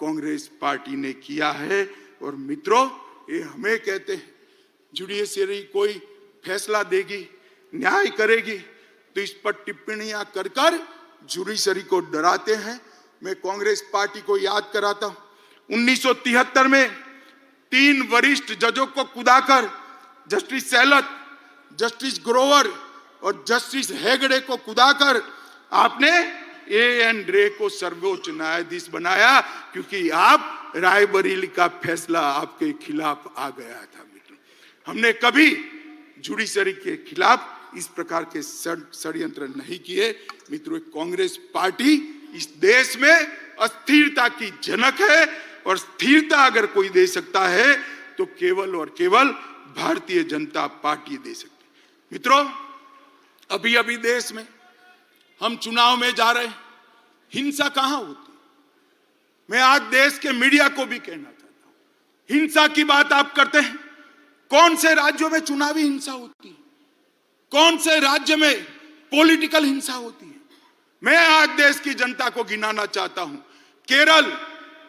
कांग्रेस पार्टी ने किया है। और मित्रों, ये हमें कहते हैं जुडिशरी कोई फैसला देगी, न्याय करेगी, तो इस पर टिप्पणियां कर कर जुडिशरी को डराते हैं। मैं कांग्रेस पार्टी को याद कराता हूं, 1973 में 3 वरिष्ठ जजों को कुदाकर, जस्टिस सेहलत, जस्टिस ग्रोवर और जस्टिस हेगड़े को कुदाकर आपने एएन रे को सर्वोच्च न्यायाधीश बनाया, क्योंकि आप रायबरेली का फैसला आपके खिलाफ आ गया था। मित्रों, हमने कभी जुडिशरी के खिलाफ इस प्रकार के षड्यंत्र नहीं किए। मित्रों, कांग्रेस पार्टी इस देश में अस्थिरता की जनक है और स्थिरता अगर कोई दे सकता है तो केवल और केवल भारतीय जनता पार्टी दे सकती है। मित्रों, अभी अभी देश में हम चुनाव में जा रहे हैं, हिंसा कहां होती? मैं आज देश के मीडिया को भी कहना चाहता हूं, हिंसा की बात आप करते हैं, कौन से राज्यों में चुनावी हिंसा होती है? कौन से राज्य में पॉलिटिकल हिंसा होती है? मैं आज देश की जनता को गिनाना चाहता हूं। केरल,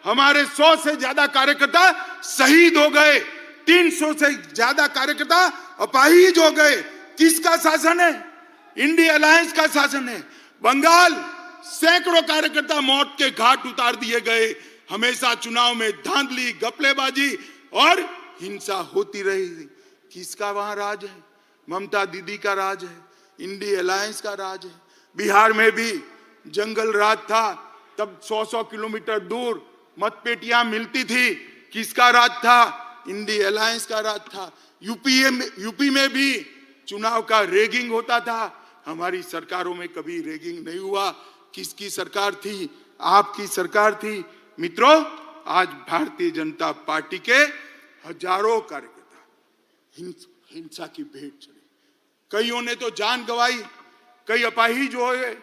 हमारे 100 से ज्यादा कार्यकर्ता शहीद हो गए, 300 से ज्यादा कार्यकर्ता अपाहिज हो गए। किसका शासन है? इंडिया अलायंस का शासन है। बंगाल, सैकड़ों कार्यकर्ता मौत के घाट उतार दिए गए। हमेशा चुनाव में धांधली, गपलेबाजी और हिंसा होती रही। किसका वहां राज है? ममता दीदी का राज है, इंडिया अलायंस का राज है। बिहार में भी जंगल राज था, तब 100-100 किलोमीटर दूर मतपेटियां मिलती थी। किसका राज था? इंडिया अलायंस का राज था। यूपी में भी चुनाव का रेगिंग होता था, हमारी सरकारों में कभी रेगिंग नहीं हुआ। किसकी सरकार थी? आपकी सरकार थी। मित्रों, आज भारतीय जनता पार्टी के हजारों कार्यकर्ता हिंसा की भेंट चढ़े। कईयों ने तो जान गंवाई, कई अपाहिज हुए,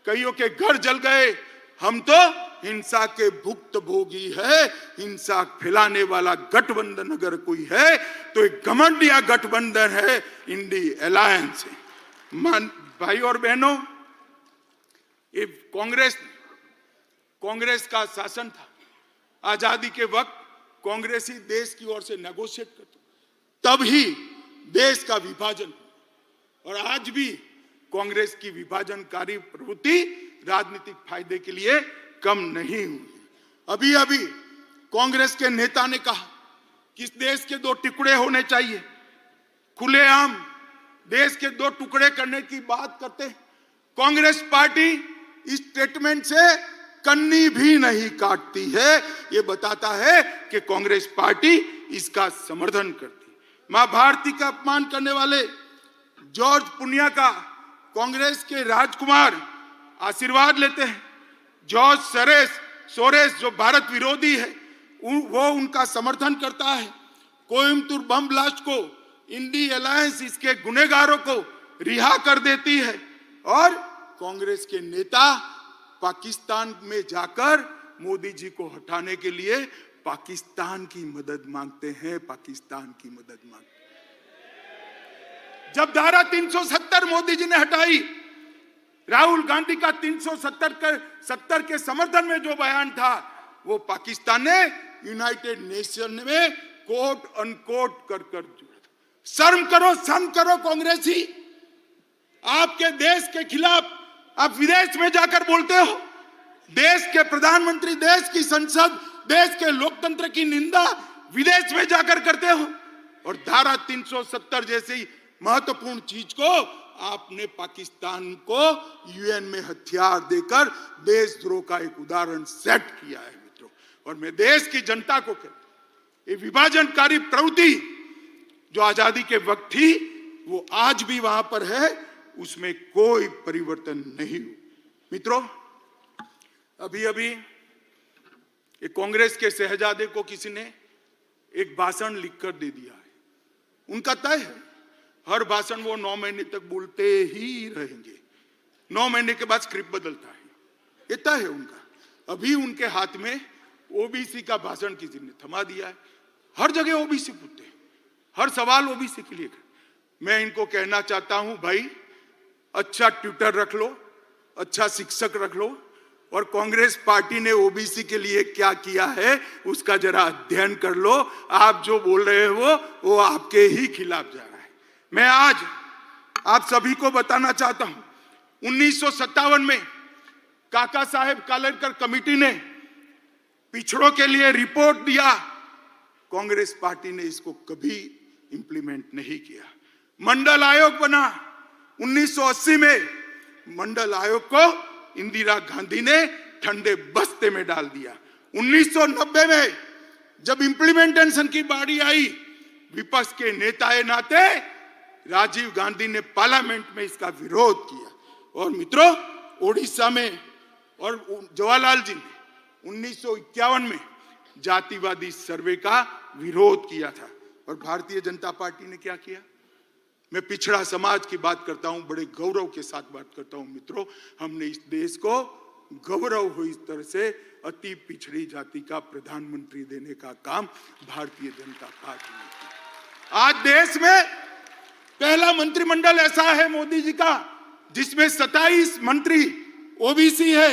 कईयों के घर जल गए। हम तो हिंसा के भुक्तभोगी है। हिंसा फैलाने वाला गठबंधन अगर कोई है तो एक घमंडिया गठबंधन है, इंडी अलायंस है। भाई और बहनों, ये कांग्रेस का शासन था। आजादी के वक्त कांग्रेस ही देश की ओर से नेगोशिएट करती, तब ही देश का विभाजन। और आज भी कांग्रेस की विभाजनकारी प्रवृत्ति राजनीतिक फायदे के लिए कम नहीं हुई। अभी अभी कांग्रेस के नेता ने कहा कि इस देश के 2 टुकड़े होने चाहिए। खुलेआम देश के 2 टुकड़े करने की बात करते हैं। कांग्रेस पार्टी इस स्टेटमेंट से कन्नी भी नहीं काटती है। ये बताता है कि कांग्रेस पार्टी इसका समर्थन करती। मां भारती का अपमान करने वाले जॉर्ज पुनिया का कांग्रेस के राजकुमार आशीर्वाद लेते हैं। जॉर्ज सोरेस जो भारत विरोधी है, वो उनका समर्थन करता है। कोयम्बतूर बम ब्लास्ट को इंडी अलायंस इसके गुनहगारों को रिहा कर देती है। और कांग्रेस के नेता पाकिस्तान में जाकर मोदी जी को हटाने के लिए पाकिस्तान की मदद मांगते हैं। पाकिस्तान की मदद मांगते हैं। जब धारा 370 मोदी जी ने हटाई, राहुल गांधी का 370 के समर्थन में जो बयान था, वो पाकिस्तान ने यूनाइटेड नेशन में कोट अनकोट कर शर्म करो कांग्रेसी। आपके देश के खिलाफ आप विदेश में जाकर बोलते हो। देश के प्रधानमंत्री, देश की संसद, देश के लोकतंत्र की निंदा विदेश में जाकर करते हो। और धारा 370 जैसी महत्वपूर्ण चीज को आपने पाकिस्तान को यूएन में हथियार देकर देशद्रोह का एक उदाहरण सेट किया है। मित्रों, और मैं देश की जनता को कहता हूं, ये विभाजनकारी प्रवृत्ति जो आजादी के वक्त थी, वो आज भी वहां पर है, उसमें कोई परिवर्तन नहीं हुआ। मित्रों, अभी अभी एक कांग्रेस के शहजादे को किसी ने एक भाषण लिखकर दे दिया है। उनका तय है, हर भाषण वो 9 महीने तक बोलते ही रहेंगे। 9 महीने के बाद स्क्रिप्ट बदलता है, ये तय है उनका। अभी उनके हाथ में ओबीसी का भाषण किसी ने थमा दिया है। हर जगह ओबीसी पूछते हैं, हर सवाल ओबीसी के लिए। मैं इनको कहना चाहता हूं, भाई अच्छा ट्यूटर रख लो, अच्छा शिक्षक रख लो, और कांग्रेस पार्टी ने ओबीसी के लिए क्या किया है उसका जरा अध्ययन कर लो। आप जो बोल रहे हो वो आपके ही खिलाफ जा रहा है। मैं आज आप सभी को बताना चाहता हूं, 1957 में काका साहेब कालेलकर कमेटी ने पिछड़ों के लिए रिपोर्ट दिया। कांग्रेस पार्टी ने इसको कभी इंप्लीमेंट नहीं किया। मंडल आयोग बना 1980 में। मंडल आयोग को इंदिरा गांधी ने ठंडे बस्ते में डाल दिया। 1990 में जब इंप्लीमेंटेशन की बारी आई, विपक्ष के नेताए नाते राजीव गांधी ने पार्लियामेंट में इसका विरोध किया। और मित्रों, ओडिशा में और जवाहरलाल जी ने 1951 में जातिवादी सर्वे का विरोध किया था। और भारतीय जनता पार्टी ने क्या किया? मैं पिछड़ा समाज की बात करता हूं, बड़े गौरव के साथ बात करता हूं। मित्रों, हमने इस देश को गौरव हो इस तरह से अति पिछड़ी जाति का प्रधानमंत्री देने का काम भारतीय जनता पार्टी ने किया। आज देश में पहला मंत्रिमंडल ऐसा है मोदी जी का जिसमें 27 मंत्री ओबीसी है।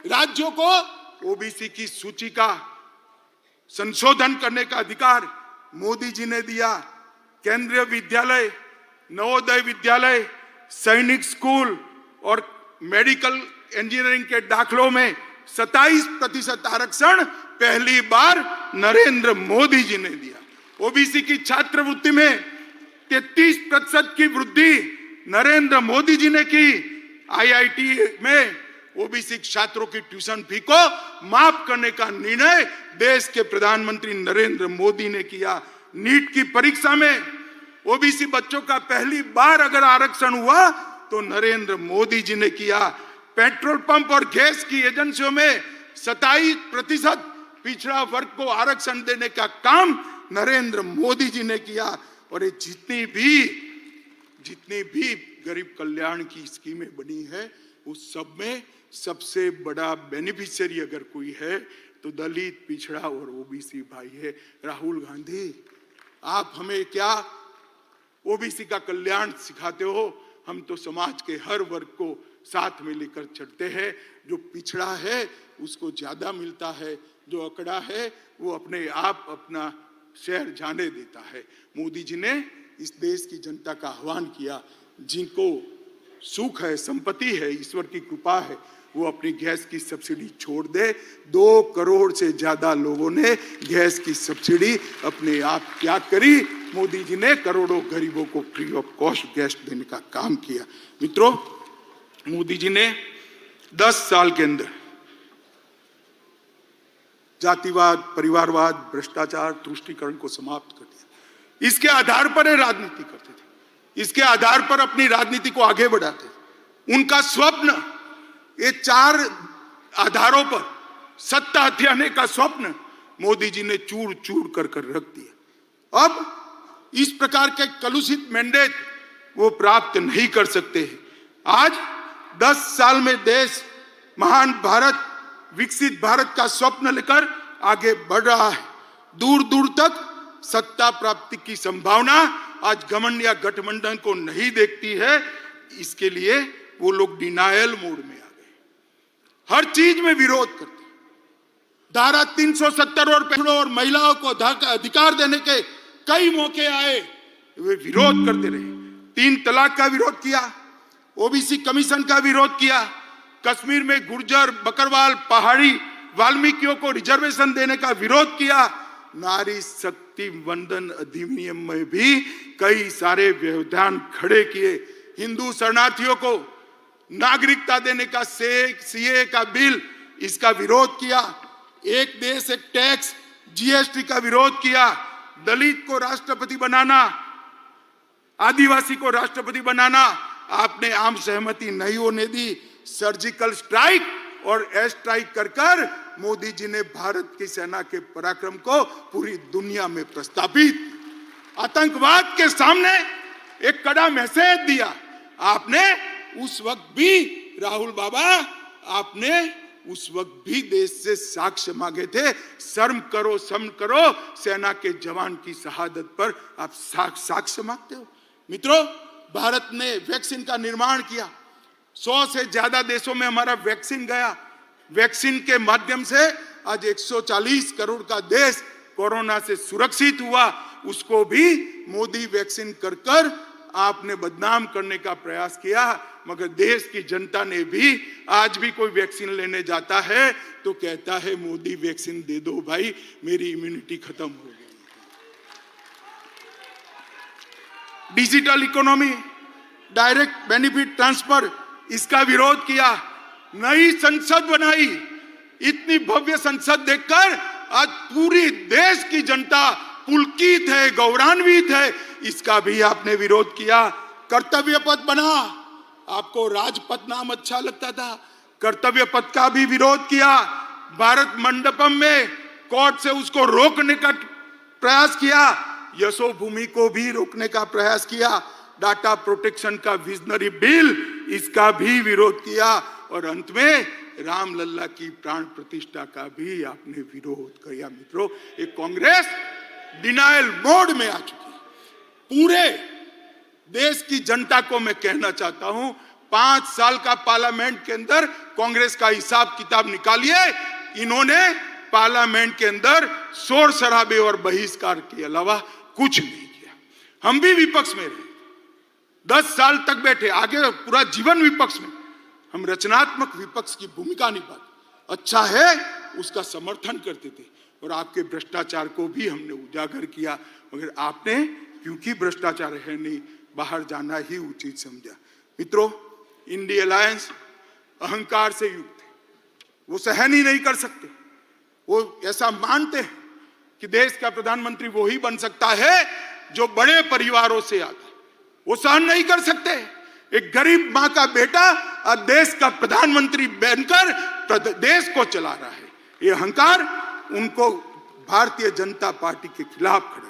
राज्यों को ओबीसी की सूची का संशोधन करने का अधिकार मोदी जी ने दिया। केंद्रीय विद्यालय, नवोदय विद्यालय, सैनिक स्कूल और मेडिकल इंजीनियरिंग के दाखिलों में 27% आरक्षण पहली बार नरेंद्र मोदी जी ने दिया। ओबीसी की छात्रवृत्ति में 33% की वृद्धि नरेंद्र मोदी जी ने की। आईआईटी में ओबीसी छात्रों की ट्यूशन फी को माफ करने का निर्णय देश के प्रधानमंत्री नरेंद्र मोदी ने किया। नीट की परीक्षा में ओबीसी बच्चों का पहली बार अगर आरक्षण हुआ तो नरेंद्र मोदी जी ने किया। पेट्रोल पंप और गैस की एजेंसियों में 27% पिछड़ा वर्ग को आरक्षण देने का काम नरेंद्र मोदी जी ने किया। और ये जितनी भी गरीब कल्याण की स्कीमें बनी है उस सब में सबसे बड़ा बेनिफिशियरी अगर कोई है तो दलित, पिछड़ा और ओबीसी भाई है। राहुल गांधी, आप हमें क्या ओबीसी का कल्याण सिखाते हो? हम तो समाज के हर वर्ग को साथ में लेकर चलते हैं। जो पिछड़ा है उसको ज्यादा मिलता है, जो अकड़ा है वो अपने आप अपना शहर जाने देता है। मोदी जी ने इस देश की जनता का आह्वान किया, जिनको सुख है, संपत्ति है, ईश्वर की कृपा है, वो अपनी गैस की सब्सिडी छोड़ दे। 2 करोड़ से ज्यादा लोगों ने गैस की सब्सिडी अपने आप त्याग करी। मोदी जी ने करोड़ों गरीबों को फ्री ऑफ कॉस्ट गैस देने का काम किया। मित्रों, मोदी जी ने 10 साल के अंदर जातिवाद, परिवारवाद, भ्रष्टाचार, तुष्टीकरण को समाप्त कर दिया। इसके आधार पर राजनीति करते थे, इसके आधार पर अपनी राजनीति को आगे बढ़ाते थे। उनका स्वप्न, ये 4 आधारों पर सत्ता हथियाने का स्वप्न मोदी जी ने चूर चूर कर रख दिया। अब इस प्रकार के कलुषित मैंडेट वो प्राप्त नहीं कर सकते हैं। आज 10 साल में देश महान भारत, विकसित भारत का स्वप्न लेकर आगे बढ़ रहा है। दूर दूर तक सत्ता प्राप्ति की संभावना आज घमंड या गठबंधन को नहीं देखती है। इसके लिए वो लोग डिनायल मोड में आ गए, हर चीज में विरोध करते। धारा 370 और महिलाओं को अधिकार देने के कई मौके आए, वे विरोध करते रहे। 3 तलाक का विरोध किया, ओबीसी कमीशन का विरोध किया, कश्मीर में गुर्जर, बकरवाल, पहाड़ी, वाल्मीकियों को रिजर्वेशन देने का विरोध किया। नारी शक्ति वंदन अधिनियम में भी कई सारे व्यवधान खड़े किए। हिंदू शरणार्थियों को नागरिकता देने का सीए का बिल, इसका विरोध किया। एक देश एक टैक्स, जीएसटी का विरोध किया। दलित को राष्ट्रपति बनाना, आदिवासी को राष्ट्रपति बनाना आपने आम सहमति नहीं होने दी। सर्जिकल स्ट्राइक और एयर स्ट्राइक कर मोदी जी ने भारत की सेना के पराक्रम को पूरी दुनिया में प्रस्थापित, आतंकवाद के सामने एक कड़ा मैसेज दिया। आपने उस वक्त भी, राहुल बाबा, आपने उस वक्त भी देश से साक्ष्य मांगे थे। शर्म करो, शर्म करो, सेना के जवान की शहादत पर आप साक्ष्य मांगते हो। मित्रों, भारत ने वैक्सीन का निर्माण किया। 100 से ज्यादा देशों में हमारा वैक्सीन गया। वैक्सीन के माध्यम से आज 140 करोड़ का देश कोरोना से सुरक्षित हुआ। उसको भी मोदी वैक्सीन कर आपने बदनाम करने का प्रयास किया। मगर देश की जनता ने भी, आज भी कोई वैक्सीन लेने जाता है तो कहता है मोदी वैक्सीन दे दो भाई, मेरी इम्यूनिटी खत्म हो गई। Digital economy, direct benefit transfer, इसका विरोध किया। नई संसद बनाई। इतनी भव्य संसद देखकर आज पूरी देश की जनता पुलकित है, गौरवान्वित है। इसका भी आपने विरोध किया। कर्तव्य पथ बना, आपको राजपथ नाम अच्छा लगता था, कर्तव्य पथ का भी विरोध किया। भारत मंडपम में कोर्ट से उसको रोकने का प्रयास किया। यशोभूमि को भी रोकने का प्रयास किया। डाटा प्रोटेक्शन का विजनरी बिल, इसका भी विरोध किया। और अंत में रामलल्ला की प्राण प्रतिष्ठा का भी आपने विरोध किया। मित्रों, एक कांग्रेस डिनायल मोड में आ चुकी है। पूरे देश की जनता को मैं कहना चाहता हूं, 5 साल का पार्लियामेंट के अंदर कांग्रेस का हिसाब किताब निकालिए। इन्होंने पार्लियामेंट के अंदर शोर शराबे और बहिष्कार के अलावा कुछ नहीं किया। हम भी विपक्ष में रहे, 10 साल तक बैठे, आगे पूरा जीवन विपक्ष में। हम रचनात्मक विपक्ष की भूमिका निभाते, अच्छा है उसका समर्थन करते थे। और आपके भ्रष्टाचार को भी हमने उजागर किया। मगर आपने, क्योंकि भ्रष्टाचार है नहीं, बाहर जाना ही उचित समझा। मित्रों, इंडिया अलायंस अहंकार से युक्त है। वो सहन ही नहीं कर सकते। वो ऐसा मानते हैं कि देश का प्रधानमंत्री वो ही बन सकता है जो बड़े परिवारों से आता है, वो सहन नहीं कर सकते। एक गरीब मां का बेटा आज देश का प्रधानमंत्री बनकर देश को चला रहा है। ये अहंकार उनको भारतीय जनता पार्टी के खिलाफ खड़े,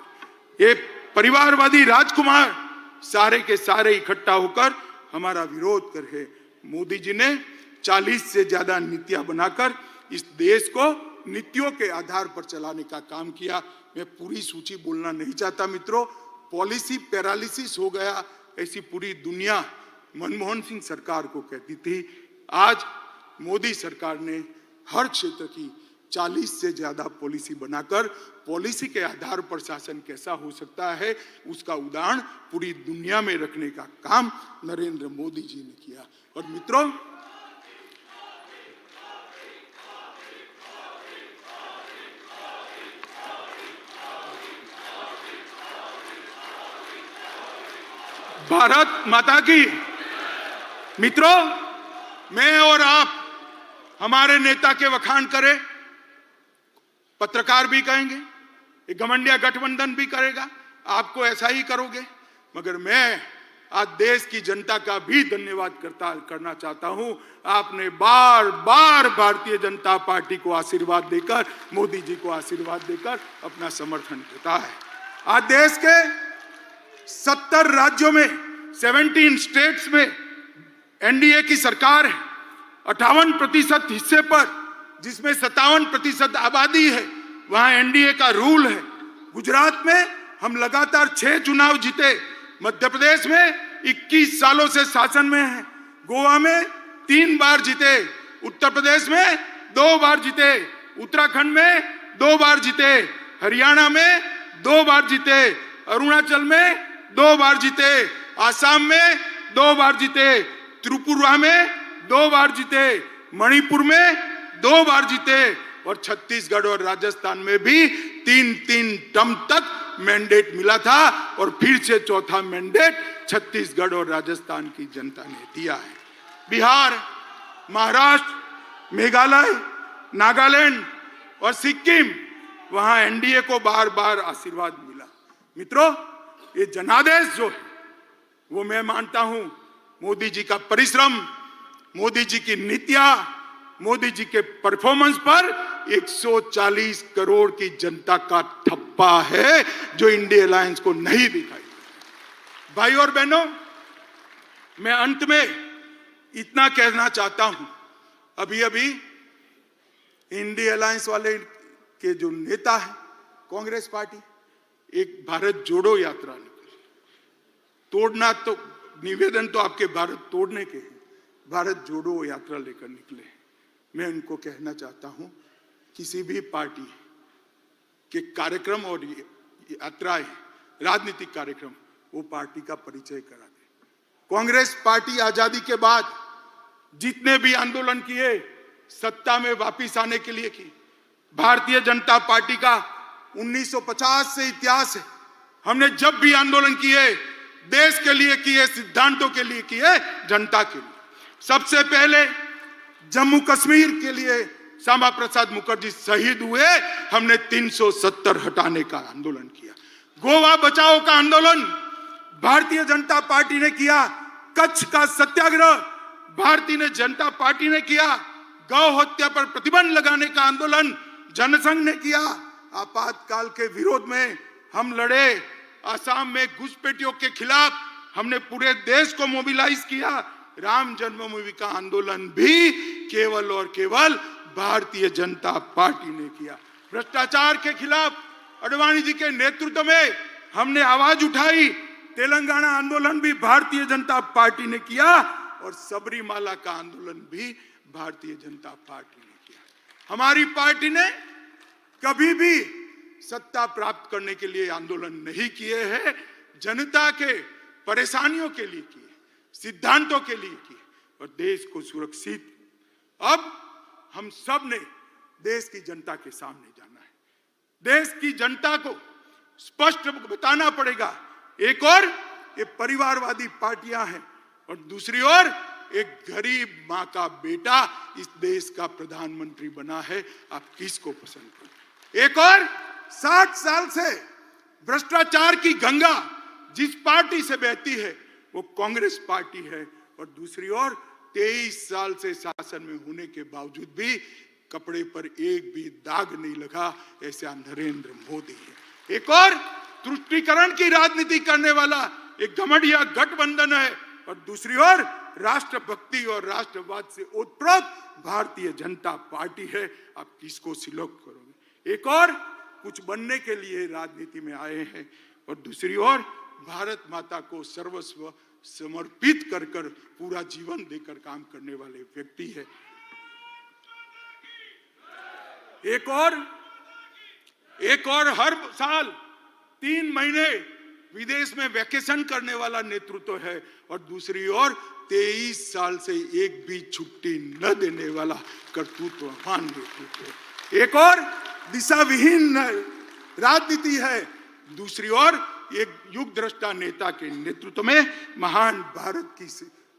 ये परिवारवादी राजकुमार सारे के सारे इकट्ठा होकर हमारा विरोध कर रहे। मोदी जी ने 40 से ज्यादा नीतियां बनाकर इस देश को नीतियों के आधार पर चलाने का काम किया। मैं पूरी सूची बोलना नहीं चाहता मित्रों, पॉलिसी पैरालिसिस हो गया ऐसी पूरी दुनिया मनमोहन सिंह सरकार को कहती थी। आज मोदी सरकार ने हर क्षेत्र की 40 से ज्यादा पॉलिसी बनाकर पॉलिसी के आधार पर शासन कैसा हो सकता है उसका उदाहरण पूरी दुनिया में रखने का काम नरेंद्र मोदी जी ने किया। और मित्रों, भारत माता की। मित्रों, मैं और आप हमारे नेता के वखान करें, पत्रकार भी कहेंगे, एक घमंडिया गठबंधन भी करेगा, आपको ऐसा ही करोगे। मगर मैं आज देश की जनता का भी धन्यवाद करना चाहता हूं। आपने बार बार भारतीय जनता पार्टी को आशीर्वाद देकर, मोदी जी को आशीर्वाद देकर अपना समर्थन देता है। आज देश के 70 राज्यों में 17 स्टेट्स में एनडीए की सरकार है। 58% हिस्से पर, जिसमें 57% आबादी है, वहां एनडीए का रूल है। गुजरात में हम लगातार 6 चुनाव जीते, मध्य प्रदेश में 21 सालों से शासन में है, गोवा में 3 बार जीते, उत्तर प्रदेश में 2 बार जीते, उत्तराखंड में 2 बार जीते, हरियाणा में 2 बार जीते, अरुणाचल में 2 बार जीते, आसाम में 2 बार जीते, त्रिपुरा में 2 बार जीते, मणिपुर में 2 बार जीते और छत्तीसगढ़ और राजस्थान में भी 3-3 टर्म तक मैंडेट मिला था और फिर से चौथा मैंडेट छत्तीसगढ़ और राजस्थान की जनता ने दिया है। बिहार, महाराष्ट्र, मेघालय, नागालैंड और सिक्किम, वहां एनडीए को बार बार आशीर्वाद मिला। मित्रों, ये जनादेश जो है वो मैं मानता हूं मोदी जी का परिश्रम, मोदी जी की नीतियां, मोदी जी के परफॉर्मेंस पर 140 करोड़ की जनता का ठप्पा है जो इंडिया अलायंस को नहीं दिखाई। भाई और बहनों, मैं अंत में इतना कहना चाहता हूं, अभी अभी इंडिया अलायंस वाले के जो नेता है कांग्रेस पार्टी, एक भारत जोड़ो यात्रा निकली। तोड़ना तो निवेदन तो आपके भारत तोड़ने के हैं, भारत जोड़ो यात्रा लेकर निकले। मैं उनको कहना चाहता हूं, किसी भी पार्टी के कार्यक्रम और यात्राएं, राजनीतिक कार्यक्रम, वो पार्टी का परिचय करा दे। कांग्रेस पार्टी आजादी के बाद जितने भी आंदोलन किए, सत्ता में वापिस आने के लिए की। भारतीय जनता पार्टी का 1950 से इतिहास है। हमने जब भी आंदोलन किए, देश के लिए किए, सिद्धांतों के लिए किए, जनता के लिए। सबसे पहले जम्मू कश्मीर के लिए श्यामा प्रसाद मुखर्जी शहीद हुए, हमने 370 हटाने का आंदोलन किया। गोवा बचाओ का आंदोलन भारतीय जनता पार्टी ने किया। कच्छ का सत्याग्रह भारतीय जनता पार्टी ने किया। गौ हत्या पर प्रतिबंध लगाने का आंदोलन जनसंघ ने किया। आपातकाल के विरोध में हम लड़े। आसाम में घुसपैठियों के खिलाफ हमने पूरे देश को मोबिलाइज किया। राम जन्मभूमि का आंदोलन भी केवल और केवल भारतीय जनता पार्टी ने किया। भ्रष्टाचार के खिलाफ अडवाणी जी के नेतृत्व में हमने आवाज उठाई। तेलंगाना आंदोलन भी भारतीय जनता पार्टी ने किया और सबरीमाला का आंदोलन भी भारतीय जनता पार्टी ने किया। हमारी पार्टी ने कभी भी सत्ता प्राप्त करने के लिए आंदोलन नहीं किए हैं, जनता के परेशानियों के लिए किए, सिद्धांतों के लिए किए और देश को सुरक्षित। अब हम सब ने देश की जनता के सामने जाना है। देश की जनता को स्पष्ट बताना पड़ेगा, एक और ये परिवारवादी पार्टियां हैं और दूसरी ओर एक गरीब मां का बेटा इस देश का प्रधानमंत्री बना है। आप किसको पसंद करें? एक और 60 साल से भ्रष्टाचार की गंगा जिस पार्टी से बहती है वो कांग्रेस पार्टी है, और दूसरी ओर 23 साल से शासन में होने के बावजूद भी कपड़े पर एक भी दाग नहीं लगा, ऐसा नरेंद्र मोदी है। एक और तुष्टीकरण की राजनीति करने वाला एक घमंडिया गठबंधन है, और दूसरी ओर राष्ट्रभक्ति और राष्ट्रवाद से ओतप्रोत भारतीय जनता पार्टी है। आप किसको सिलेक्ट करोगे? एक और कुछ बनने के लिए राजनीति में आए हैं, और दूसरी ओर भारत माता को सर्वस्व समर्पित कर पूरा जीवन देकर काम करने वाले व्यक्ति है। एक और हर साल 3 महीने विदेश में वैकेशन करने वाला नेतृत्व है, और दूसरी ओर 23 साल से एक भी छुट्टी न देने वाला कर्तृत्ववान नेतृत्व है। एक और दिशा विहीन राजनीति है, दूसरी ओर एक युग दृष्टा नेता के नेतृत्व में महान भारत की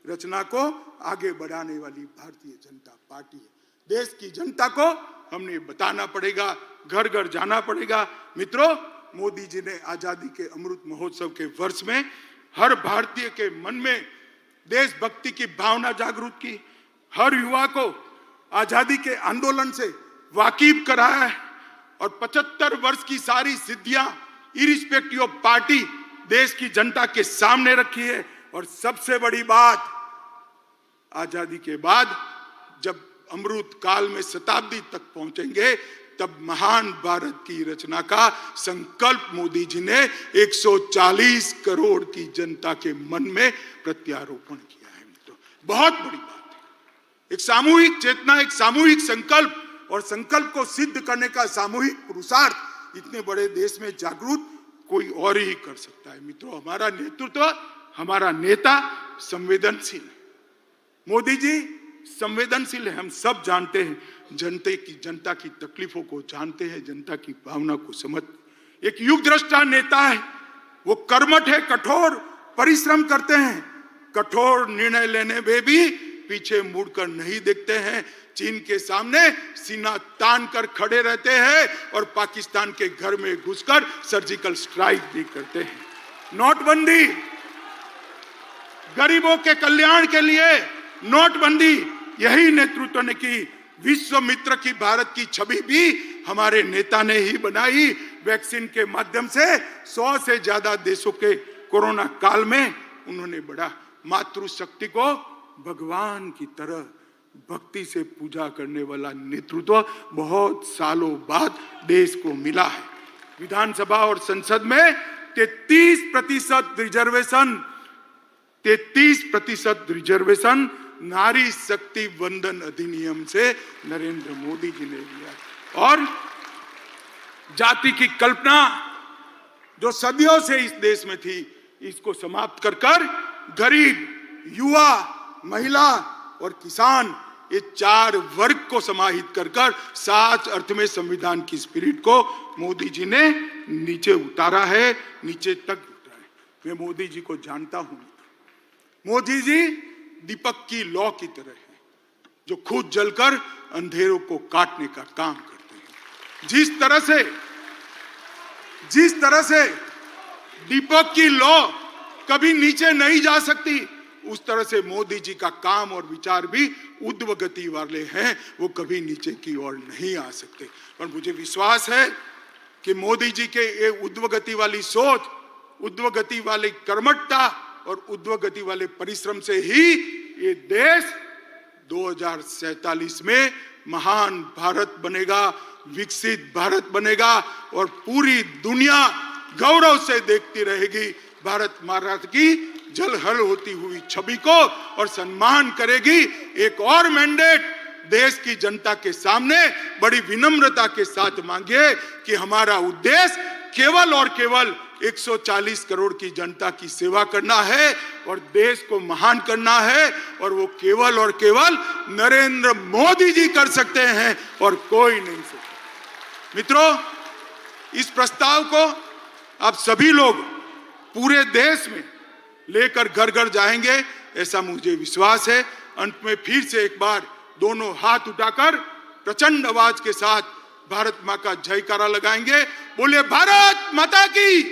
रचना को आगे बढ़ाने वाली भारतीय जनता पार्टी है। देश की जनता को हमने बताना पड़ेगा, घर घर जाना पड़ेगा। मित्रों, मोदी जी ने आजादी के अमृत महोत्सव के वर्ष में हर भारतीय के मन में देशभक्ति की भावना जागृत की, हर युवा को आजादी के आंदोलन से वाकिफ कराया है, और 75 वर्ष की सारी सिद्धियां इरिस्पेक्टिव ऑफ पार्टी देश की जनता के सामने रखी है। और सबसे बड़ी बात, आजादी के बाद जब अमृत काल में शताब्दी तक पहुंचेंगे, तब महान भारत की रचना का संकल्प मोदी जी ने 140 करोड़ की जनता के मन में प्रत्यारोपण किया है। तो बहुत बड़ी बात है, एक सामूहिक चेतना, एक सामूहिक संकल्प, और संकल्प को सिद्ध करने का सामूहिक पुरुषार्थ इतने बड़े देश में जागरूक कोई और ही कर सकता है। मित्रों, हमारा नेतृत्व, हमारा नेता संवेदनशील है। मोदी जी संवेदनशील है, हम सब जानते हैं, जनता की तकलीफों को जानते हैं, जनता की भावना को समझते। एक युग दृष्टा नेता है, वो कर्मठ है, कठोर परिश्रम करते हैं, कठोर निर्णय लेने में भी पीछे मुड़कर नहीं देखते हैं, चीन के सामने सीना तान कर खड़े रहते हैं, और पाकिस्तान के घर में घुसकर सर्जिकल स्ट्राइक भी करते हैं। नोटबंदी, गरीबों के कल्याण के लिए नोटबंदी, यही नेतृत्व ने की। विश्व मित्र की भारत की छवि भी हमारे नेता ने ही बनाई। वैक्सीन के माध्यम से 100 से ज्यादा देशों के कोरोना काल में उन्होंने बढ़ा। मातृशक्ति को भगवान की तरह भक्ति से पूजा करने वाला नेतृत्व बहुत सालों बाद देश को मिला है। विधानसभा और संसद में 33% रिजर्वेशन नारी शक्ति वंदन अधिनियम से नरेंद्र मोदी जी ने लिया। और जाति की कल्पना जो सदियों से इस देश में थी, इसको समाप्त कर गरीब, युवा, महिला और किसान, ये 4 वर्ग को समाहित कर साच अर्थ में संविधान की स्पिरिट को मोदी जी ने नीचे उतारा है, नीचे तक उतारा है। मैं मोदी जी को जानता हूं। मोदी जी दीपक की लौ की तरह है, जो खुद जलकर अंधेरों को काटने का काम करते हैं। जिस तरह से दीपक की लौ कभी नीचे नहीं जा सकती, उस तरह से मोदी जी का काम और विचार भी ऊर्ध्व गति वाले हैं, वो कभी नीचे की ओर नहीं आ सकते। पर मुझे विश्वास है कि मोदी जी के ये ऊर्ध्व गति वाली सोच, ऊर्ध्व गति वाली कर्मठता और ऊर्ध्व गति वाले परिश्रम से ही ये देश 2047 में महान भारत बनेगा, विकसित भारत बनेगा, और पूरी दुनिया गौरव से देखती रहेगी भारत माता की जलहल होती हुई छवि को, और सम्मान करेगी। एक और मैंडेट देश की जनता के सामने बड़ी विनम्रता के साथ मांगे कि हमारा उद्देश्य केवल और केवल 140 करोड़ की जनता की सेवा करना है और देश को महान करना है, और वो केवल और केवल नरेंद्र मोदी जी कर सकते हैं और कोई नहीं सकता। मित्रों, इस प्रस्ताव को आप सभी लोग पूरे देश में लेकर घर घर जाएंगे, ऐसा मुझे विश्वास है। अंत में फिर से एक बार दोनों हाथ उठाकर प्रचंड आवाज के साथ भारत मां का जयकारा लगाएंगे। बोले भारत माता की,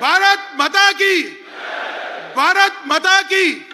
भारत माता की, भारत माता की।